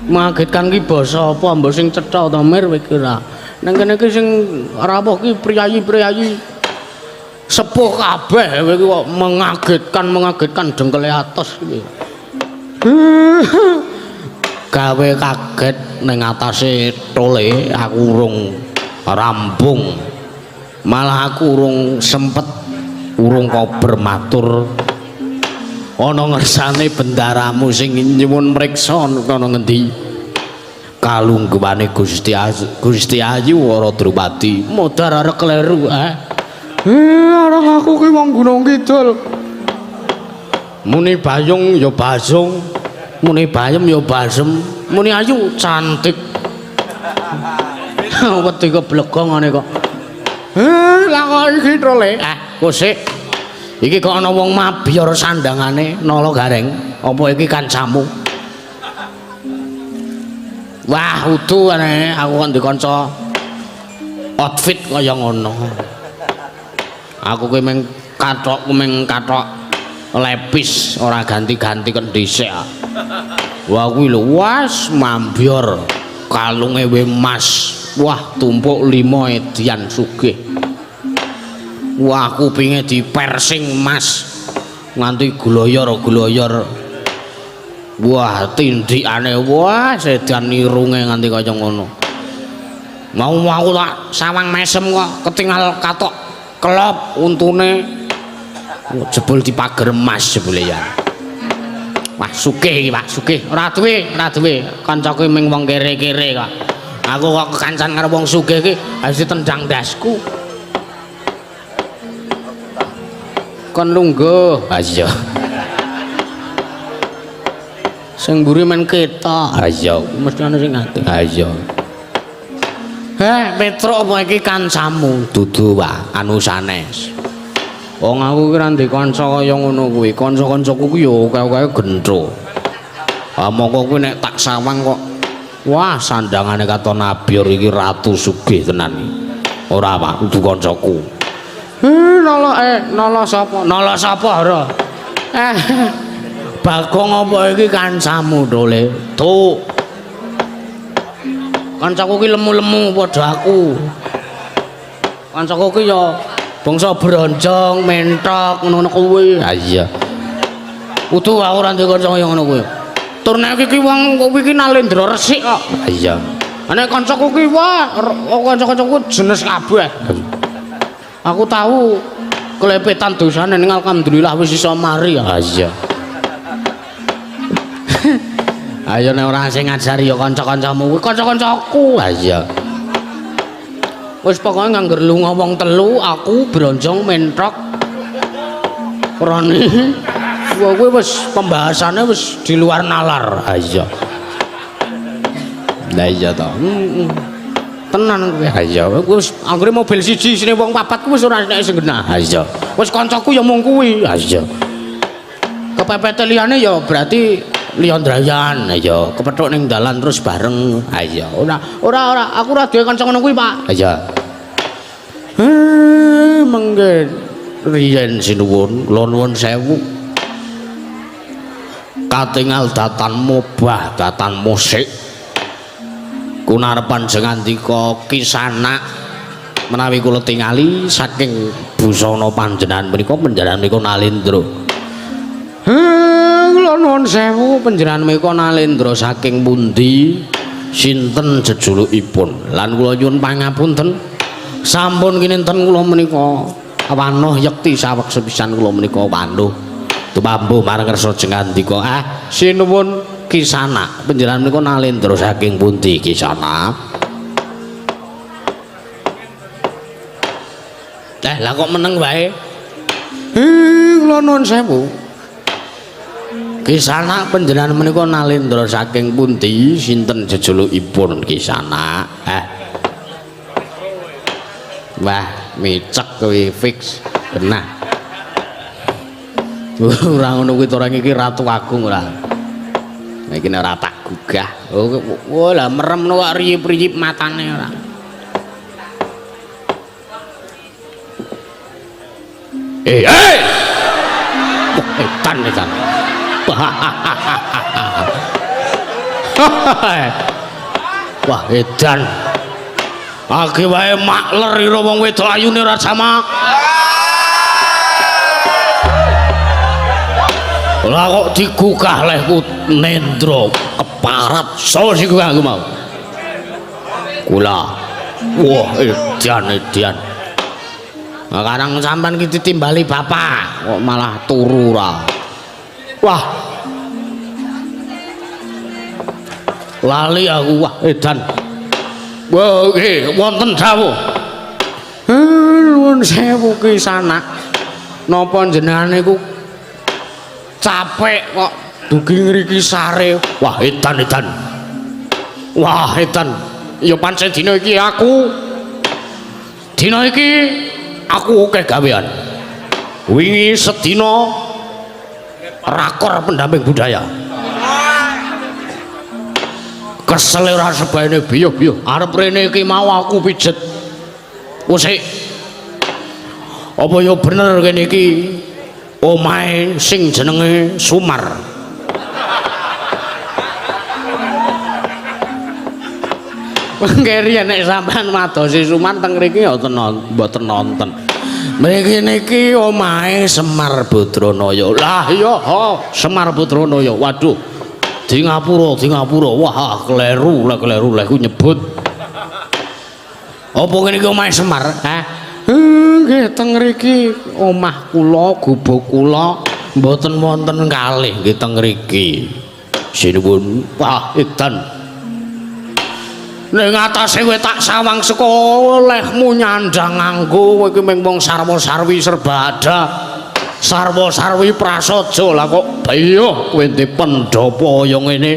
Mengagetkan ki basa apa mbok sing cetha to mir kowe kira. Nang kene ki sing rawuh ki priyayi-priyayi sepuh kabeh kowe kok mengagetkan dengkele atos iki. Gawe kaget ning atase tole aku urung rampung. Malah aku urung sempet urung kober matur ana ngersane bendaramu sing nyuwun mriksa ana ngendi kalungguhane Gusti Ayu Wara Drupadi modar arek kleru arek aku ki wong Gunung Kidul muni bayung ya basung muni bayem ya basem muni ayu cantik wedi keblegong ngene kok lah kok iki trole kusik iki kok ana wong mabior sandangane nala gareng apa iki kancamu wah udu aneh aku kan dikanca outfit kaya ngono aku ki meng kathok lepis ora ganti-ganti kan dhisik wah kuwi lho was mambior kalunge emas wah tumpuk 5 edian sugih wah kupinge dipersing emas nganti gloyor wah tindikane wah sedan irunge nganti kaya ngono mau aku tak sawang mesem kok ketinggal katok kelop untune jebul dipager emas jebule ya wah sugih iki Pak sugih ora duwe kancaku ming wong kere-kere kok aku kok kekancan karo wong sugih iki harus ditendang dasku kon lungguh iya sing mburi men ketok iya mesti ana sing ngati iya Petro apa iki kancamu dudu Pak anu sanes wong aku ki ra ndek kanca kaya ngono kuwi kanca-kancaku ku ya kaya gentho mongko kuwi nek tak sawang kok wah sandangane katon nabior iki ratu sugih tenan ora Pak kudu kancaku nala sapa ora Bagong apa iki kancamu dole tuh kancaku ki lemu-lemu padha aku kancaku ki ya bangsa bronjong mentok ngono kuwi iya utuh aku ora ndek kanca kaya ngono kuwi tur nek iki wong kuwi ki Nalendra Resik kok iya nek kancaku ki wah kanca-kancaku jenis kabeh aku tahu kelepetan dosane ning alhamdulillah wis iso mari iya ayo nek ora sing ngajari ya kanca-kancamu kuwi kanca-kancaku iya wis pokoke ngangger lunga wong telu aku bronjong mentok rani wah kuwi wis pembahasannya wis di luar nalar iya lah iya to tenan kuwi iya wis anggere mobil siji sine wong papat kuwi wis ora nek sing genah iya wis kancaku ya mung kuwi iya kepepet liyane ya berarti Liondrayan iya kepethuk ning dalan terus bareng iya ora aku ora duwe kanca ngono kuwi Pak iya mengke riyen sinuwun kula nuwun sewu katingal datan mobah datan musik kunarepan jengandika kisana menawi kula tingali saking busana panjenengan menika Nalendra kula nuwun sewu panjenengan menika Nalendra saking pundi sinten jejulukipun lan kula nyuwun pangapunten sampun kinenten kula menika wanuh yekti saweg sepisan kula menika wanuh tumambuh marang kersa jengandika sinuwun kisana panjenengan menika Nalendra saking pundi kisana lah kok meneng wae kula nuwun sewu kisana panjenengan menika Nalendra saking pundi sinten jejulukipun kisana wah micek kuwi fix genah ora ngono kuwi to orang iki Ratu Agung ora iki nek ora tak gugah oh lah merem kok riyip-riyip matane ora etan Wah, edan. Age wae makler ira wong wedok ayune ora sama. Lah kok digugah lehku Nendra keparat. So sing aku mau. Kula. Wah, edan. Sekarang sampean ki ditimbali bapak kok malah turu ra. Wah. Lali aku wah edan. Wah, wonten dawuh. Nuwun sewu ki sanak. Napa jenengan niku capek kok dugi ngriki sare. Wah, edan. Wah, edan. Ya pancen dina iki aku akeh gawean. Wingi sedina rakor pendamping budaya. Kesel ora sebaene biyo arep rene iki mau aku pijet. Wesik. Apa ya bener kene iki omahe sing jenenge Sumar. Mengkeri nek sampean madosi Sumar teng mriki mboten nonton. Mriki niki omahe Semar Badranaya. Lah iya, Semar Badranaya. Waduh. Di Ngapura. Wah, kleru leh ku nyebut. Apa ngene iki omahe Semar? Nggih teng mriki omah kula, gubuk kula mboten wonten kalih nggih teng mriki. Sinuwun, wah edan. Ning atase kowe tak sawang saka lehmu nyandang nganggo kowe iki mung wong sarwa-sarwi serba ada. Sarwa-sarwi prasaja lah kok bayo kowe ndek pendhapa kaya ngene.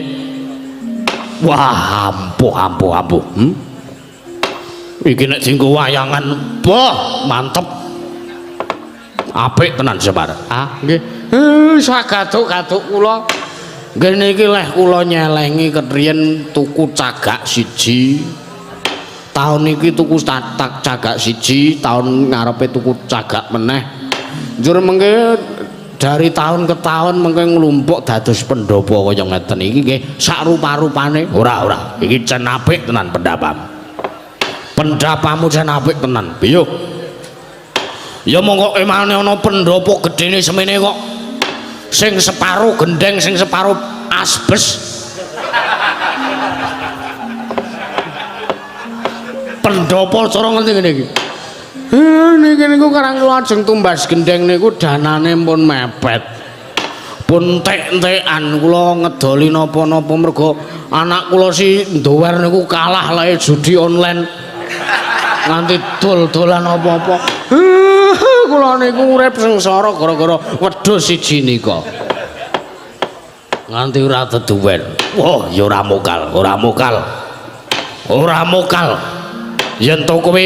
Wah, ampuh. Iki nek dienggo wayangan, boh, mantep. Apik tenan Semar. Nggih. Sagatuk-gatuk kula. Nggih niki leh kula nyelengi ketriyen tuku cagak siji. Taun iki tuku cagak siji, taun ngarepe tuku cagak meneh. Njur mengke dari tahun ke tahun mengke nglumpuk dados pendhapa kaya ngeten iki nggih sak rupa-rupane. Ora. Iki jan apik tenan pendapamu. Pendapamu jan apik tenan. Piye? Ya monggo emane ana pendhapa gedene semene kok. Sing separo gendeng, sing separo asbes. Pendhapa cara ngerti ngene iki. Niki niku karang kula ajeng tumbas gendeng niku danane pun mepet. Pun tek-tekan kula ngedoli napa-napa mergo anak kula si ndower niku kalah lae judi online. Nganti dol-dolan apa-apa. Kula niku urip sengsara gara-gara wedhus siji nika. Nganti ora deduwen. Wah, ya ora mokal. Yen to kowe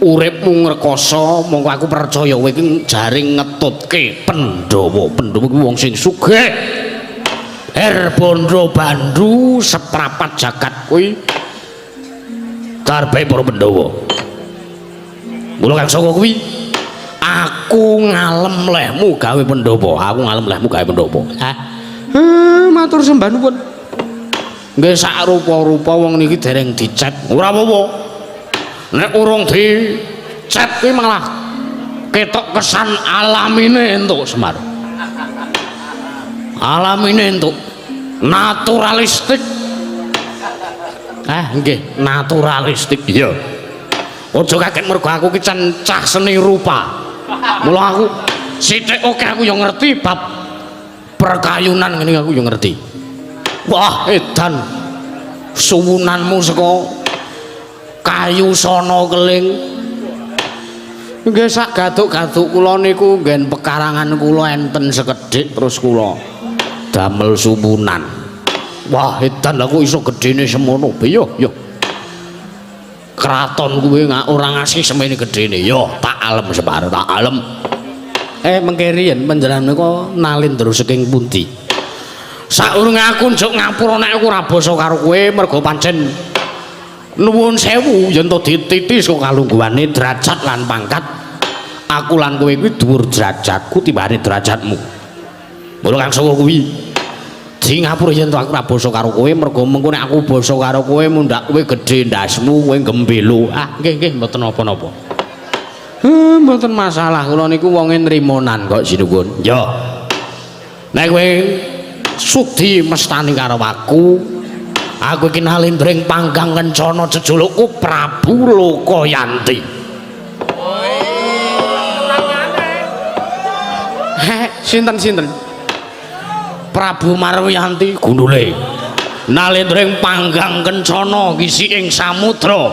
uripmu ngrekoso, mongko aku percaya kowe iki jaring ngetutke Pandhawa. Pandhawa kuwi wong sing sugih. Bondo Bandu seprapat jagat kuwi karepe para Pandhawa. Mula kang saka kuwi aku ngalem lehmu gawe Pandhawa. Matur sembah nuwun. Nggih sak rupa-rupa wong niki dereng dicet. Ora apa-apa. Nek urung dicet kuwi malah ketok kesan alamine entuk Semar. Alamine entuk naturalistik. Nggih, naturalistik. Iya. Aja kaget mergo aku ki cah seni rupa. Mula aku sithik oke aku yo ngerti bab perkayunan ngene aku yo ngerti. Wah, edan. Suwunanmu saka kayu sono keling. Nggih sak gatuk-gatuk kula niku nggen pekarangan kula enten sekedhik terus kula damel suwunan. Wah, edan lha kok iso gedene semono. Yo. Kraton kuwi ora ngasih semene gedene. Yo, tak alem Semar, tak alem. Mengke riyen panjenengan menika nalin terus saking pundi? Saurunge aku njuk ngapura nek aku ora basa karo kowe mergo pancen nuwun sewu yen to dititis kok kalungguhane derajat lan pangkat. Aku lan kowe kuwi dhuwur derajatku timbane derajatmu. Mula kang saka kuwi wedi ngapura yen aku ora basa karo kowe mergo mengko nek aku basa karo kowe mundak kowe gedhe ndasmu kowe gembelo. Ah nggih mboten napa-napa. Mboten masalah kula niku wonge nrimonan kok sinuwun. Ya. Nek kowe sudi mestani karo aku iki nalindring panggang kencana jejulukku Prabu Lokayanti. Sinten Prabu Marwiyanti gundule nalindring panggang kencana ngisi ing samudra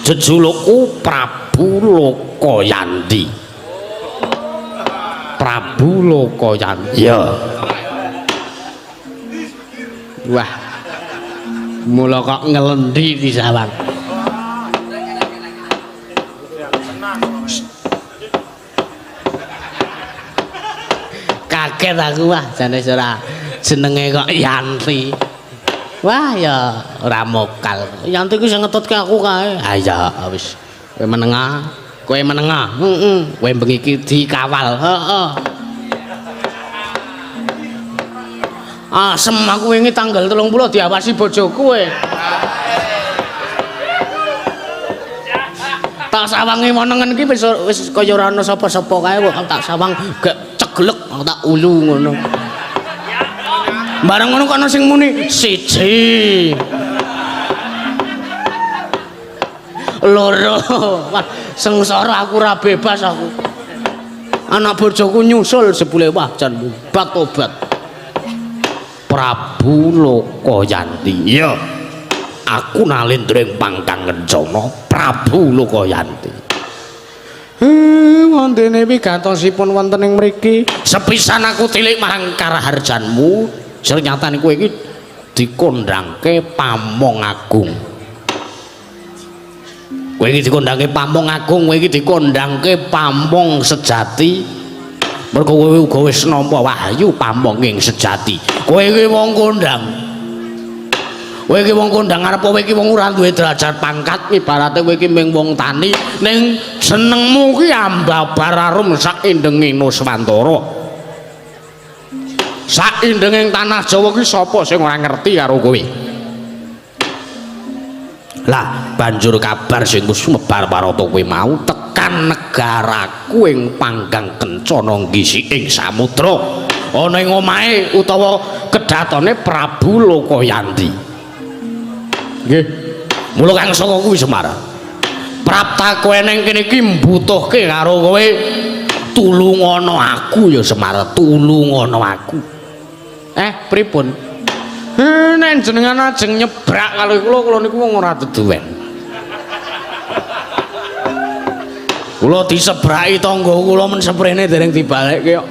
jejulukku Prabu Lokayanti. Prabu Lokayanti ya. Wah mula kok ngelendi di sawang. Kaget aku wah jane ora jenenge kok Yanti. Wah ya ora mokal. Yanti ku sing ngetutke aku kae. Ha ya wis. Kowe menengah, kowe menengah. Heeh. Kowe bengi iki dikawal. Heeh. Asem aku wingi tanggal 30 diawasi bojoku kowe. Tak sawangi monengen iki wis kaya ora ana sapa-sapa kae kok tak sawang gak ceglek tak ulu ngono. Bareng ngono kok ana sing muni siji. Loro. Wah, sengsara aku ora bebas aku. Anak bojoku nyusul sebule wah jan tobat. Prabu Lokayanti. Iya. Aku nalindring pangkang kencana Prabu Lokayanti. Wontene wigatosipun wonten ing mriki. Sepisan aku tilik marang karaharjanmu, ternyata kowe iki dikondhangke Pamong Agung. Kowe iki dikondhangke Pamong Agung, kowe iki dikondhangke Pamong Sejati. Mergo kowe uga wis nampa wahyu pamonging sejati. Kowe iki wong kondhang. Kowe iki wong kondhang arep kowe iki wong ora duwe derajat pangkat, ibarate kowe iki mung wong tani ning jenengmu ki ambabararum sak indenging Nuswantara. Sak indenging tanah Jawa ki sapa sing ora ngerti karo kowe? Lah banjur kabar sing wis sumebar marata kowe mau tekan negaraku ing panggang kencana ngisi ing samudra ana ing omahe utawa kedhatone Prabu Lokayanti. Nggih. Mula kang saka kuwi Semar. Prapta kowe ning kene iki mbutuhke karo kowe tulungono aku ya Semar, tulungono aku. Pripun? Nek jenengan ajeng nyebrak kali kula niku wong ora deduwen. Kula disebraki tangga kula men seprene dereng dibalekke kok.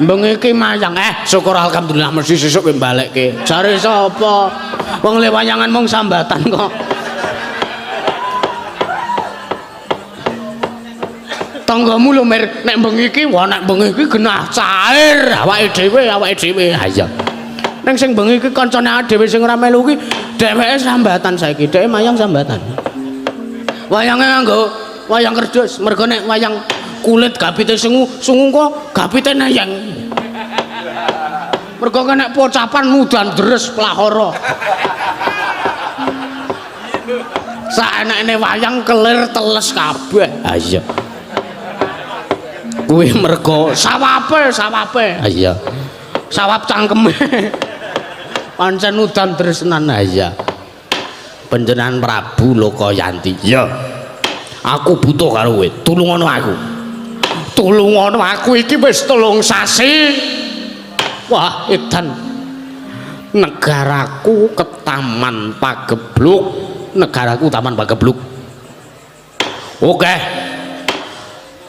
Bengi iki mayang syukur alhamdulillah mesti sesuk kowe balekke. Jare sapa? Wong le wayangan mung sambatan kok. Tanggamu lho Mir, nek bengi iki genah cair awake dhewe. Ha iya. Ning sing bengi iki kancane dhewe sing ora melu iki dheweke sambatan saiki, dheweke mayang sambatan. Wayange nganggo wayang kerdus, mergo nek wayang kulit gapite sungu kok gapite nayang. Mergo nek pocapan mudan deres plahara. Saenekne wayang kelir teles kabeh. Ha iya. Kuwi mergo sawape. Ha iya. Sawap cangkeme. Pancen udan tresnan ha iya. Panjenengan Prabu Lokayanti. Iya. Aku butuh karo kowe. Tulungono aku. Tulungono aku iki wis 3 sasi. Wah, edan. Negaraku ketaman pagebluk. Negaraku taman pagebluk. Oke.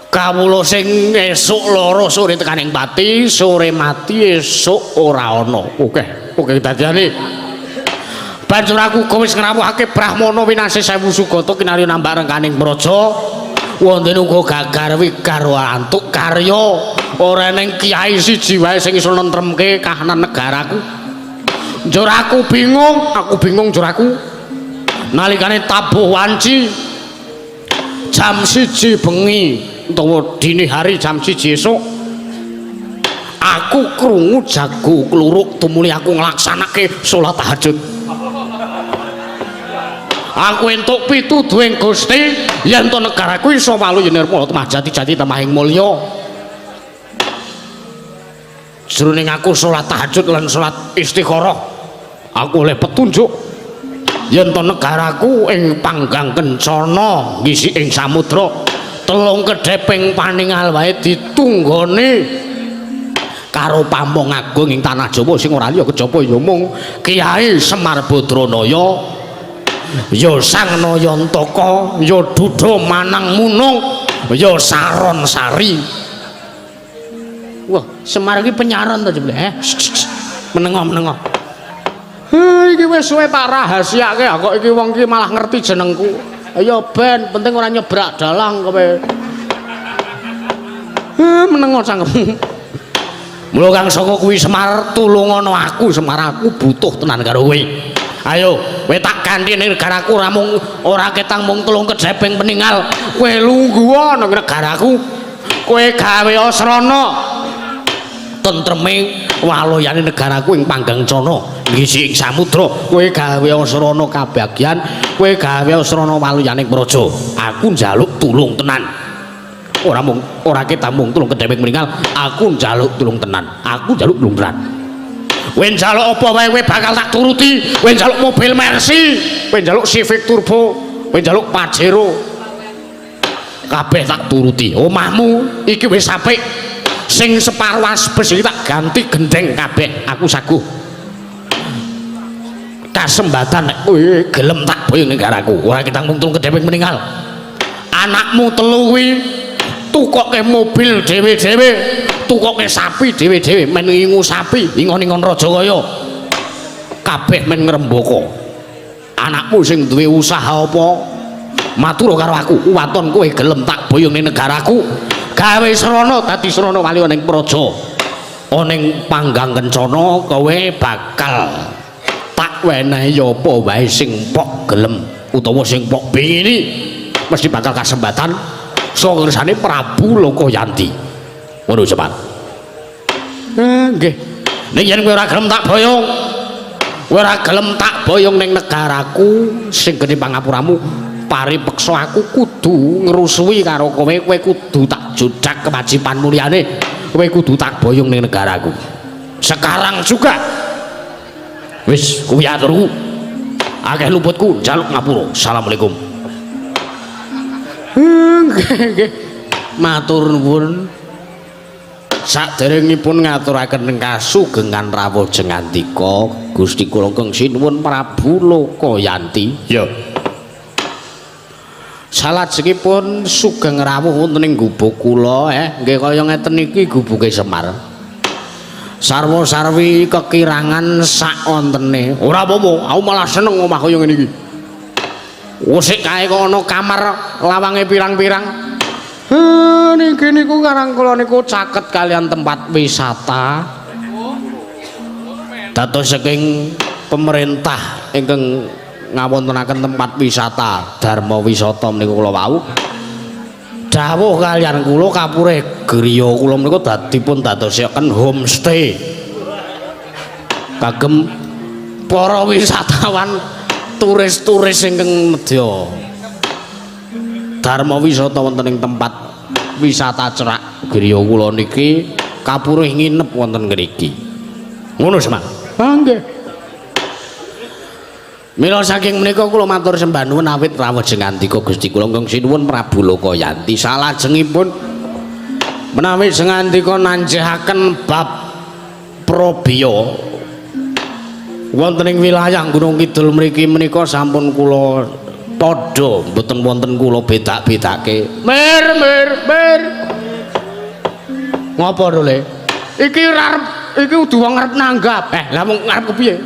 Kawula sing esuk lara sore tekaning pati, sore mati esuk ora ana. Oke dadane. Banjur aku wis ngrawuhake Brahmana winasih 1000 sugata kinarya nambah rengkaning praja. Wonten uga gagarwi karo antuk karya ora ning kiai siji wae sing iso nentremke kahanan negaraku. Njur aku bingung njur aku. Nalikane tabuh wanci jam 1 bengi utawa dini hari jam 1 esuk aku krungu jago kluruk tumuli aku nglaksanake salat tahajud. Aku entuk pituduhing Gusti yen to negaraku iso walu yen nirmala temah jati-jati temahing mulya. Jroning aku salat tahajud lan salat istikharah, aku oleh petunjuk yen to negaraku ing panggang kencana ngisi ing samudra telung kedheping paningal wae ditunggone karo Pamong Agung ing tanah Jawa sing ora liya kejaba ya mung Kyai Semar Badranaya. Ya Sang Nayantaka, ya Duda Manang Munung, ya Saron Sari. Wah, Semar iki penyaron to jebule, menengo. Iki wis suwe tak rahasiake kok iki wong iki malah ngerti jenengku. Ayo ben, penting ora nyebrak dalang kowe. Menengo cangkemmu. Mula kang saka kuwi Semar tulungono aku, Semar aku butuh tenan karo kowe. Ayo, kowe tak ganti ning negaraku ora ketang mung telung kedheping peninggal. Kowe lungguh ana negaraku. Kowe gawe asrana tentreme waloyane negaraku ing panggang cana ngisi ing samudra. Kowe gawe asrana kabagyan, kowe gawe asrana waloyane praja. Aku njaluk tulung tenan. Ora ketang mung telung kedheping peninggal. Aku njaluk tulung tenan. Aku njaluk tulung tenan. Kowe njaluk apa wae kowe bakal tak turuti. Kowe njaluk mobil Mercy, kowe njaluk Civic Turbo, kowe njaluk Pajero. Kabeh tak turuti. Omahmu iki wis apik. Sing separo asbes iki tak ganti gendeng kabeh. Aku saguh. Kasembatan nek kowe gelem tak boyong negaraku. Ora ketang mung tulung kedheping meninggal. Anakmu telu kuwi tukoke mobil dhewe-dhewe, tukoke sapi dhewe-dhewe, men ngingu sapi ingon-ingon Rajagaya. Kabeh men ngrembaka. Anakmu sing duwe usaha apa? Matur karo aku, waton kowe gelem tak boyong ning negaraku. Gawe srana dadi srana wali ning praja. Ning panggang kencana kowe bakal tak wenehi apa wae sing pok gelem utawa sing pok bingini mesti bakal kasempatan saka kersane Prabu Lokayanti. Ngono Semar. Nggih. Ning yen kowe ora gelem tak boyong, kowe ora gelem tak boyong ning negaraku sing gedhe pangapuramu, paripeksa aku kudu ngrusui karo kowe, kowe kudu tak judak kewajiban mulyane, kowe kudu tak boyong ning negaraku. Sekarang juga. Wis kuwi aturku. Akeh luputku, njaluk ngapura. Assalamualaikum. Nggih. Matur nuwun. Saderengipun ngaturaken kasugengan rawuh jengandika Gusti kula kenging sinuwun Prabu Lokayanti. Ya. Salajengipun sugeng rawuh wonten ing gubuk kula nggih kaya ngeten iki gubuke Semar. Sarwa-sarwi kekirangan sak wontene. Ora apa-apa, aku malah seneng omah kaya ngene iki. Wosik kae kok ana kamar lawange pirang-pirang. Niki niku karang kula niku caket kalian tempat wisata. Dados saking pemerintah ingkang ngawontenaken tempat wisata Dharma Wisata menika kula wau. Dawuh kalian kula kapure griya kula menika dipun dadosaken homestay. Kagem para wisatawan turis-turis ingkang nedya Dharma Wisata wonten ing tempat wisata Cerak griya kula niki kapurih nginep wonten mriki. Ngono Semar. Nggih. Mila saking menika kula matur sembah nuwun awit rawuh jengandika Gusti kula kenging sinuwun Prabu Lokayanti. Salajengipun menawi jengandika nanjehaken bab Probya wonten ing wilayah Gunung Kidul mriki menika sampun kula padha mboten wonten kula bedak-bedake. Mir. Ngopo to Le? Iki kudu wong arep nanggap. Lah mung arep kepiye?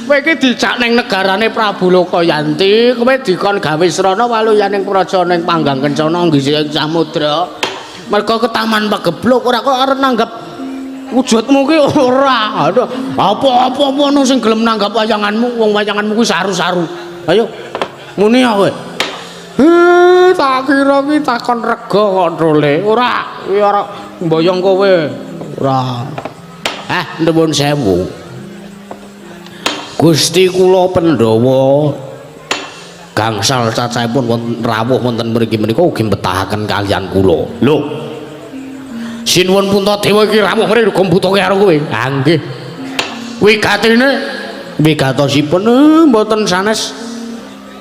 Kowe iki dijak ning negarane Prabu Lokayanti, kowe dikon gawe srana waluyaning praja ning panggang kencana ngisi samudra. Mergo ke taman pagebluk ora kok arep nanggap wujudmu ki ora. Aduh, apa-apa ono sing gelem nanggap wayanganmu, wong wayanganmu kuwi saru-saru. Ayo. Muni kowe. Tak kira ki takon rega kok Drole. Ora, kuwi ora mboyong kowe. Ora. nuwun sewu. Gusti kula Pandhawa gangsal cacahipun wonten rawuh wonten mriki menika ugi betahaken kaliyan kula. Lho. Sinuwun Puntadewa iki rawuh mriki kombutuke karo kowe. Ha nggih. Wigatine wigatosipun mboten sanes.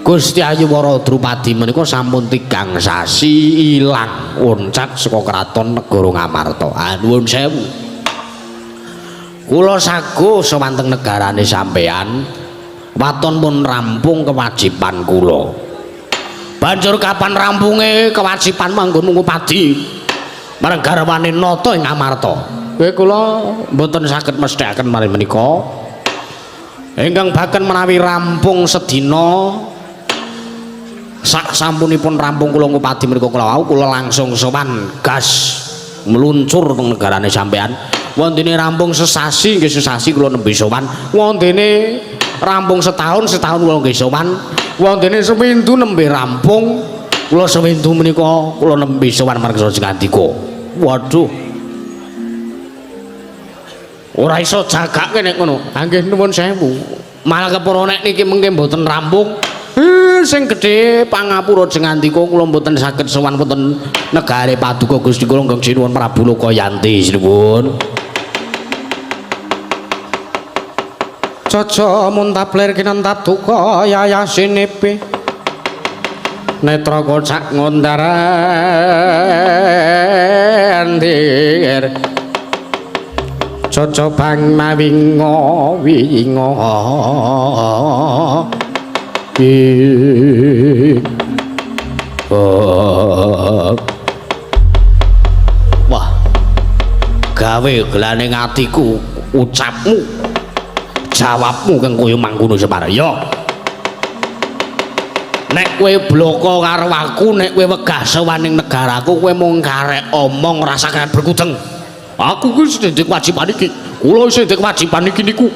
Gusti Ayuwara Drupadi menika sampun 3 sasi ilang oncat saka kraton negara Ngamarta. Ah nuwun sewu. Kula sago sewanteng negarane sampean waton pun rampung kewajiban kula. Banjur kapan rampunge kewajiban manggon Ngupadi marang garwane nata ing Ngamarta. Kowe kula mboten saged mesthekaken marang menika. Ingkang baken menawi rampung sedina sak sampunipun rampung kula Ngupadi menika kula langsung sowan gas meluncur teng negarane sampean. Wontene rampung sesasi nggih sesasi kula nembe sowan. Wontene rampung setahun kula nggih sowan. Wontene seminggu nembe rampung kula seminggu menika kula nembe sowan marang Jengandika. Waduh. Ora iso jagake nek ngono. Ha nggih nuwun sewu. Malah kepara nek niki mengke mboten rampung. Sing gedhe pangapura Jengandika kula mboten saged sowan wonten negare Paduka Gusti kula nggih sinuwun Prabu Lokayanti sinuwun. Caca muntapler kinantat duka yayasinepe netra kocak ngondarandir caca bang mawingo wingo wah gawe gelane atiku ucapmu jawabmu kang kaya mangkono Semar. Ya. Nek kowe bloko karo aku, nek kowe wegah sawaning negaraku, kowe mung karek omong ora sakit berkudeng. Aku kuwi sedek kewajiban iki. Kula isih ndek kewajiban iki niku.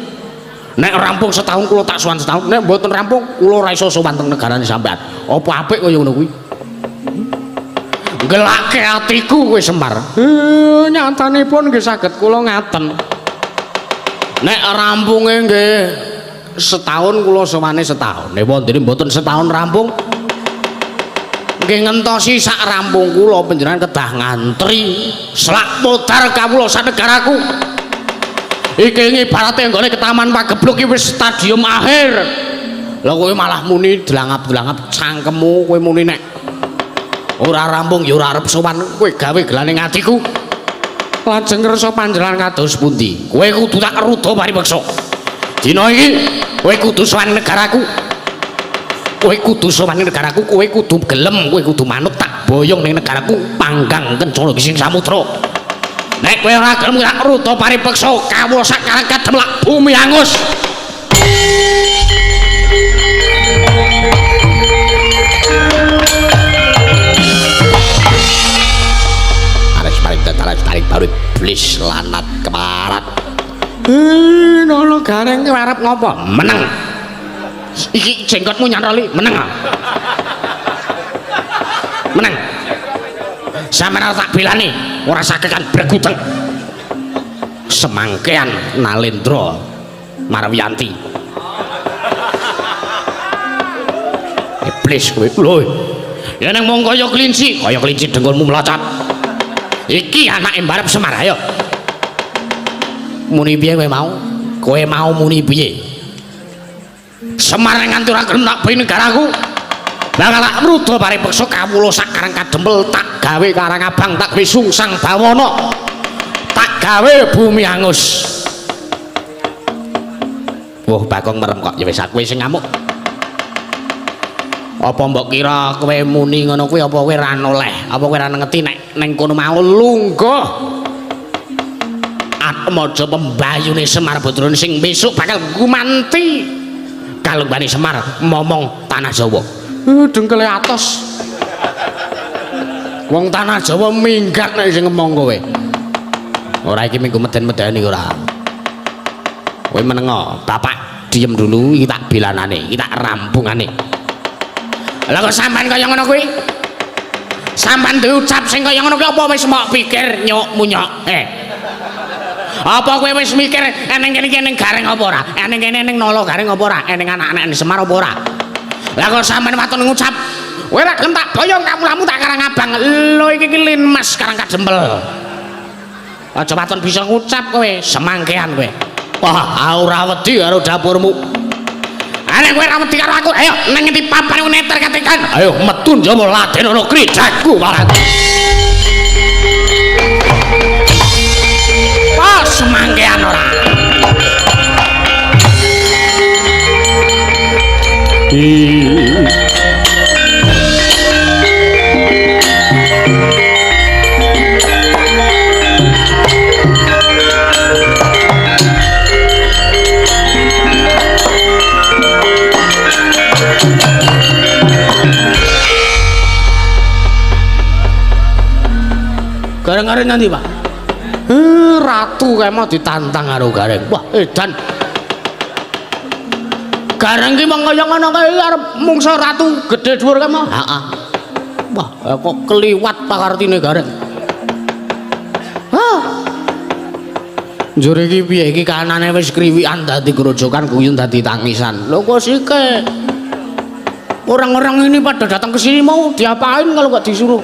Nek rampung setahun kula tak sowan setahun, nek mboten rampung kula ora iso sowan teng negarane sampean. Apa apik kaya ngono kuwi? Ngelake atiku kowe Semar. Nyatanipun nggih saged kula ngaten. Nek rampunge nggih setahun kula sowane setahun. Nek wonten mboten setahun rampung nggih ngentosi sak rampung kula panjenengan kedah ngantri selak modar kawula sanegaraku. Iki ibarate nggone ke Taman Pagebluk iki wis stadium akhir. Lah kowe malah muni delangap-delangap cangkemmu kowe muni nek ora rampung ya ora arep sowan kowe gawe gelane atiku. Lajeng ngersa panjenengan kados pundi? Kowe kudu tak ruda paripeksa. Dina iki kowe kudu sowan negaraku. Kowe kudu sowan negaraku, kowe kudu gelem, kowe kudu manut tak boyong ning negaraku panggang kencana sing samudra. Nek kowe ora gelem tak ruda paripeksa, kawula sakarang kademlak bumi angus. Tarik baru iblis lanat keparat. Nono gareng ki arep ngopo? Meneng. Iki jenggotmu nyantoli, meneng. Meneng. Sampeyan tak bilani, ora sakekan bergudeng. Semangkean Nalendra Marwiyanti. Iblis kowe. Lho. Ya nang mong kaya kelinci dengkulmu melocot. Iki anak embarep Semar ayo. Muni piye kowe mau? Kowe mau muni piye? Semar nganti ora gelem tak bayi negaraku. Lah tak mruda paripeksa kawula sakarang kadempel tak gawe karang abang tak gawe sungsang bawana. Tak gawe bumi angus. Wah, Bagong merem kok ya wis kowe sing ngamuk. Apa mbok kira kowe muni ngono kuwi apa kowe ora noleh? Apa kowe ora ngerti nek ning kono mau lungguh Atmaja pembayune Semar Badrana sing besok bakal gumanti kalunggane Semar momong tanah Jawa. Dengkele atos. Wong tanah Jawa minggat nek sing ngomong kowe. Ora iki minggu meden-medeni ora. Kowe menengo, bapak diem dulu iki tak belanane, iki tak rampungane. Lah kok sampean kaya ngono kuwi? Sampean diucap sing kaya ngono kuwi apa wis mbok pikir nyok munyok? Apa kowe wis mikir eneng kene iki ning Gareng apa ora? Eneng kene ning Nala Gareng apa ora? Eneng anak-anak Semar apa ora? Lah kok sampean waton ngucap, kowe ra gelem tak boyong kamu tak karang abang. Lho iki lin Mas karang kadempel. Aja waton bisa ngucap kowe, semangkean kowe. Wah, ora wedi karo dapurmu. Ane kowe ra wedi karo aku. Ayo nang ngendi papan neter katikan. Ayo metu njaba laden ana krijaku barang. Wah, semangkean ora. Gareng-gareng nanti Pak. Ratu kayak mau ditantang karo Gareng. Wah, edan. Gareng ki mong kaya ngono kae arep mungsa ratu gedhe dhuwur kae mah. Heeh. Wah, kok keliwat pakartine Gareng. Hah. Njur iki piye iki kanane wis kriwikan dadi grojokan guyon dadi tangisan. Lho kok sike. Orang-orang ini pada datang ke sini mau diapain kalau gak disuruh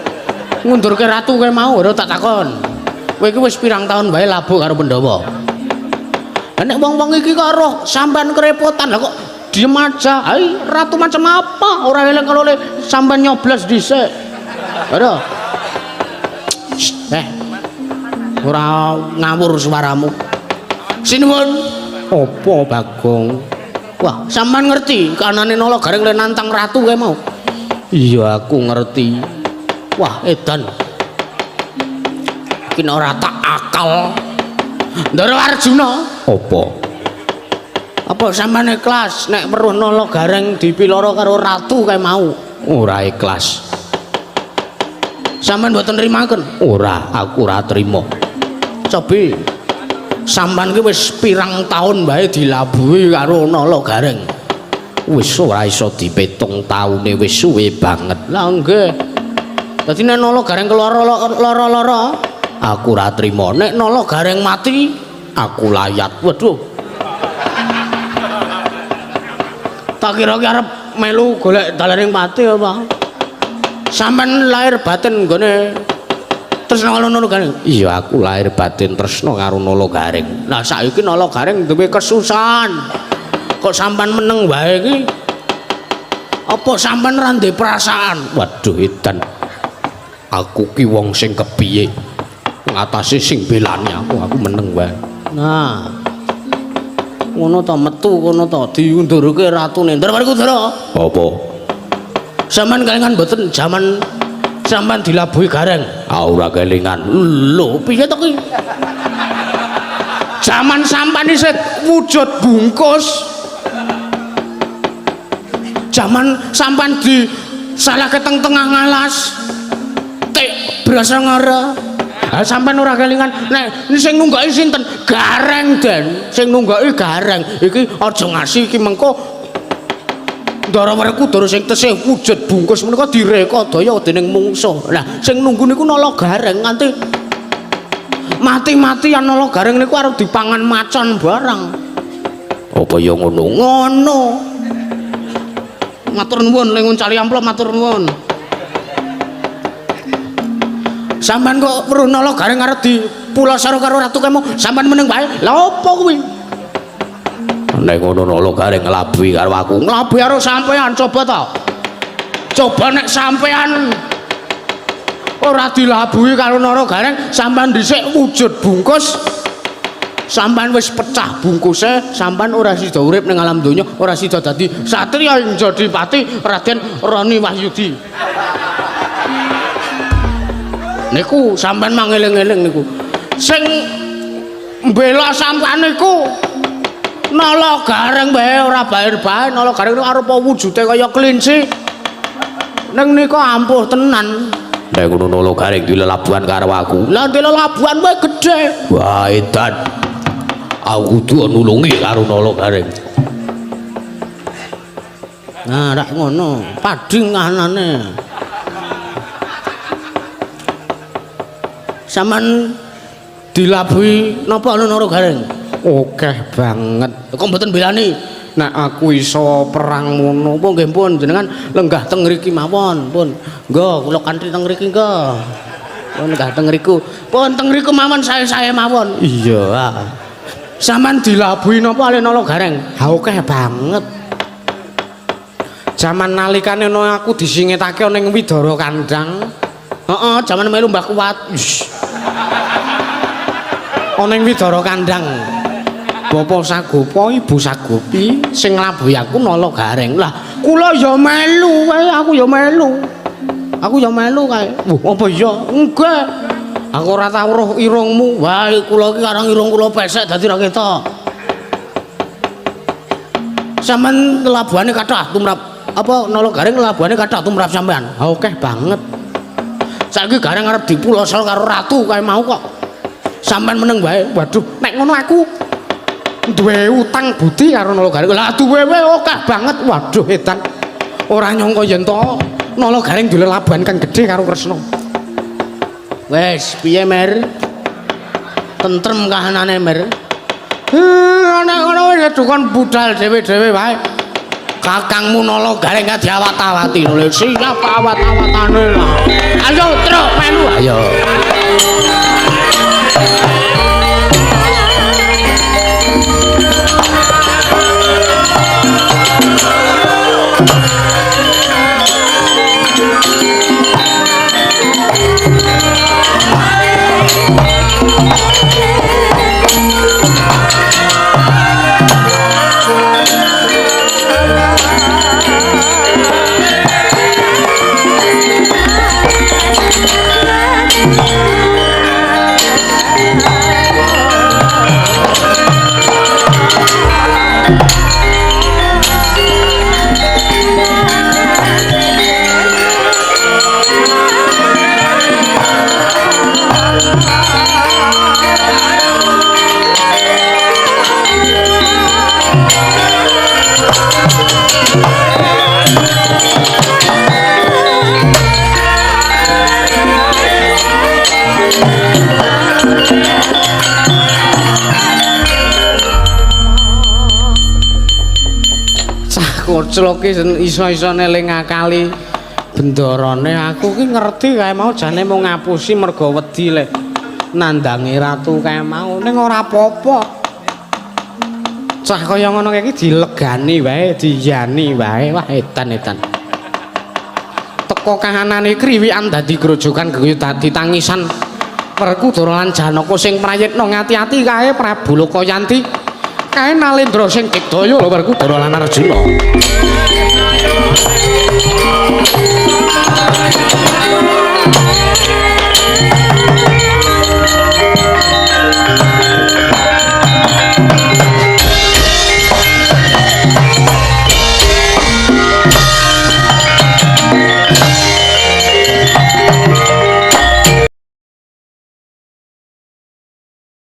ngundurke ratu kae mau ora tak takon. Kowe iki wis pirang tahun bae labuh karo Pandhawa. Nek wong-wong iki kok roh sampean kerepotan lha kok diem aja. Hai, ratu macam apa? Ora eling kalau sampean nyoblos dhisik. Ora. Ora ngawur suaramu. Sinuwun. Apa Bagong? Wah, sampean ngerti kanane Nala Gareng le nantang ratu kae mau? Iya, aku ngerti. Wah, edan. Iki ora tak akal. Ndara Arjuna. Apa? Apa sampean ikhlas nek weruh Nala Gareng dipiloro karo ratu kae mau? Ora ikhlas. Sampean mboten nrimaken? Ora, aku ora trima. Cobi sampean ki wis pirang taun bae dilabuhi karo Nala Gareng. Wis ora iso dipetung taune, wis suwe banget. Lah nggih. Dadi nek Nala Gareng lara-lara, aku ora trima. Nek Nala Gareng mati, aku layat. Waduh. Tak kira ki arep melu golek dalane mati apa? Sampeyan lahir batin nggone tresna karo Nala Gareng. Iya, aku lahir batin tresna karo Nala Gareng. Lah saiki Nala Gareng duwe kesusahan. Kok sampean meneng wae iki? Apa sampean ra ndek perasaan? Waduh edan. Aku ki wong sing kepiye? Ngatasi sing belani aku meneng wae. Nah. Ngono to metu kono to diundurke ratune. Ndar bariku Dara. Apa? Sampeyan kelingan mboten jaman sampean dilabuhi Gareng? Ora kelingan. Lho, piye to ki? Jaman sampean isih wujud bungkus. Jaman sampean di salahke teng-tengah ngalas. Tek berasa ngara. Ha sampean ora kelingan nek sing nunggaki sinten? Gareng Den. Sing nunggaki Gareng. Iki aja ngasi iki mengko Ndara Werku Dara sing tesih wujud bungkus menika direka daya dening mungsuh. Lah sing nunggu niku Nala Gareng nganti mati-matian Nala Gareng niku arep dipangan macan barang. Apa ya ngono? Ngono. Matur nuwun lengun cali amplop matur nuwun. Sampeyan kok weruh Nala Gareng arep dipulasara karo ratu kemo, sampeyan meneng wae. Lah apa kuwi? Nek ngono Nala Gareng nglabuhi karo aku. Nglabuhi karo sampeyan coba to. Coba nek sampeyan ora dilabuhi karo Nala Gareng, sampeyan dhisik wujud bungkus. Sampeyan wis pecah bungkuse, sampeyan ora sida urip ning alam donya, ora sida dadi satriya ing Jodipati Raden Rani Wahyudi. Niku sampean mangeling-eling niku. Sing mbela sampean niku Nala Gareng bae ora bae-bae. Nala Gareng niku arupa wujude kaya kelinci. Ning nika ampuh tenan. Nek ngono Nala Gareng dilelabuhan karo aku. Lah dilelabuhan wae gedhe. Wah edan. Aku kudu nulungi karo Nala Gareng. Nah, rak ngono, pading anane. Sampean Dilabuhi napa Nara Gareng? Akeh banget. Kok mboten belani? Nek aku iso perang ngono, Apa nggih pun jenengan lenggah teng mriki mawon, pun. Nggo kula kanthi teng mriki nggo. Pun lenggah teng mriku. Pun teng mriku mawon saya mawon. iya. Saman dilabuhi napa Ale Nara Gareng? Ha akeh banget. Jaman nalikane ono aku disingetake ning Widara Kandang. Heeh, jaman melu Mbah Kuat. Ana ing Widara Kandang. Bapak Sagopa, Ibu Sagopi sing nglabuhi aku Nala Gareng. Lah, Kula ya melu wae, aku ya melu. Aku ya melu kae. apa iya? Enggak. Aku ora tau roh irungmu. Wah, kula iki karang irung kula pesek dadi ra ketok. Sampeyan labuhane kathah tumrap apa Nala Gareng labuhane kathah tumrap sampean. Akeh banget. Saiki Gareng arep dipulosol karo ratu kae mau kok. Sampeyan meneng wae. Waduh, nek ngono aku duwe utang budi karo Nala Gareng. Lah duwe akeh banget. Waduh, edan. Ora nyangka yen to Nala Gareng duwe labuhan kang gedhe karo Kresna. Wes, piye Mer? Tentrem kahanane Mer. Nek ngono wis dukun budal dhewe-dhewe wae. Kakangmu Nala Gareng ka diawat-awati lho. Siap awat-awatane lah. Ayo truk melu ayo. Koclok iso-iso neling akali bendarane aku ki ngerti kae mau jane mau ngapusi merga wedi lek nandangi ratu kae mau ning ora apa-apa. Cah kaya ngono kae iki dilegani wae, diyani wae. Wah edan-edan. Teko kahanane kriwikan dadi grojokan gegoyo dadi tangisan Werkudara lan Janaka sing prayitna ngati-ati kae Prabu Lokayanti. Kae Nalendra sing digdaya lho Werkudara lan Arjuna.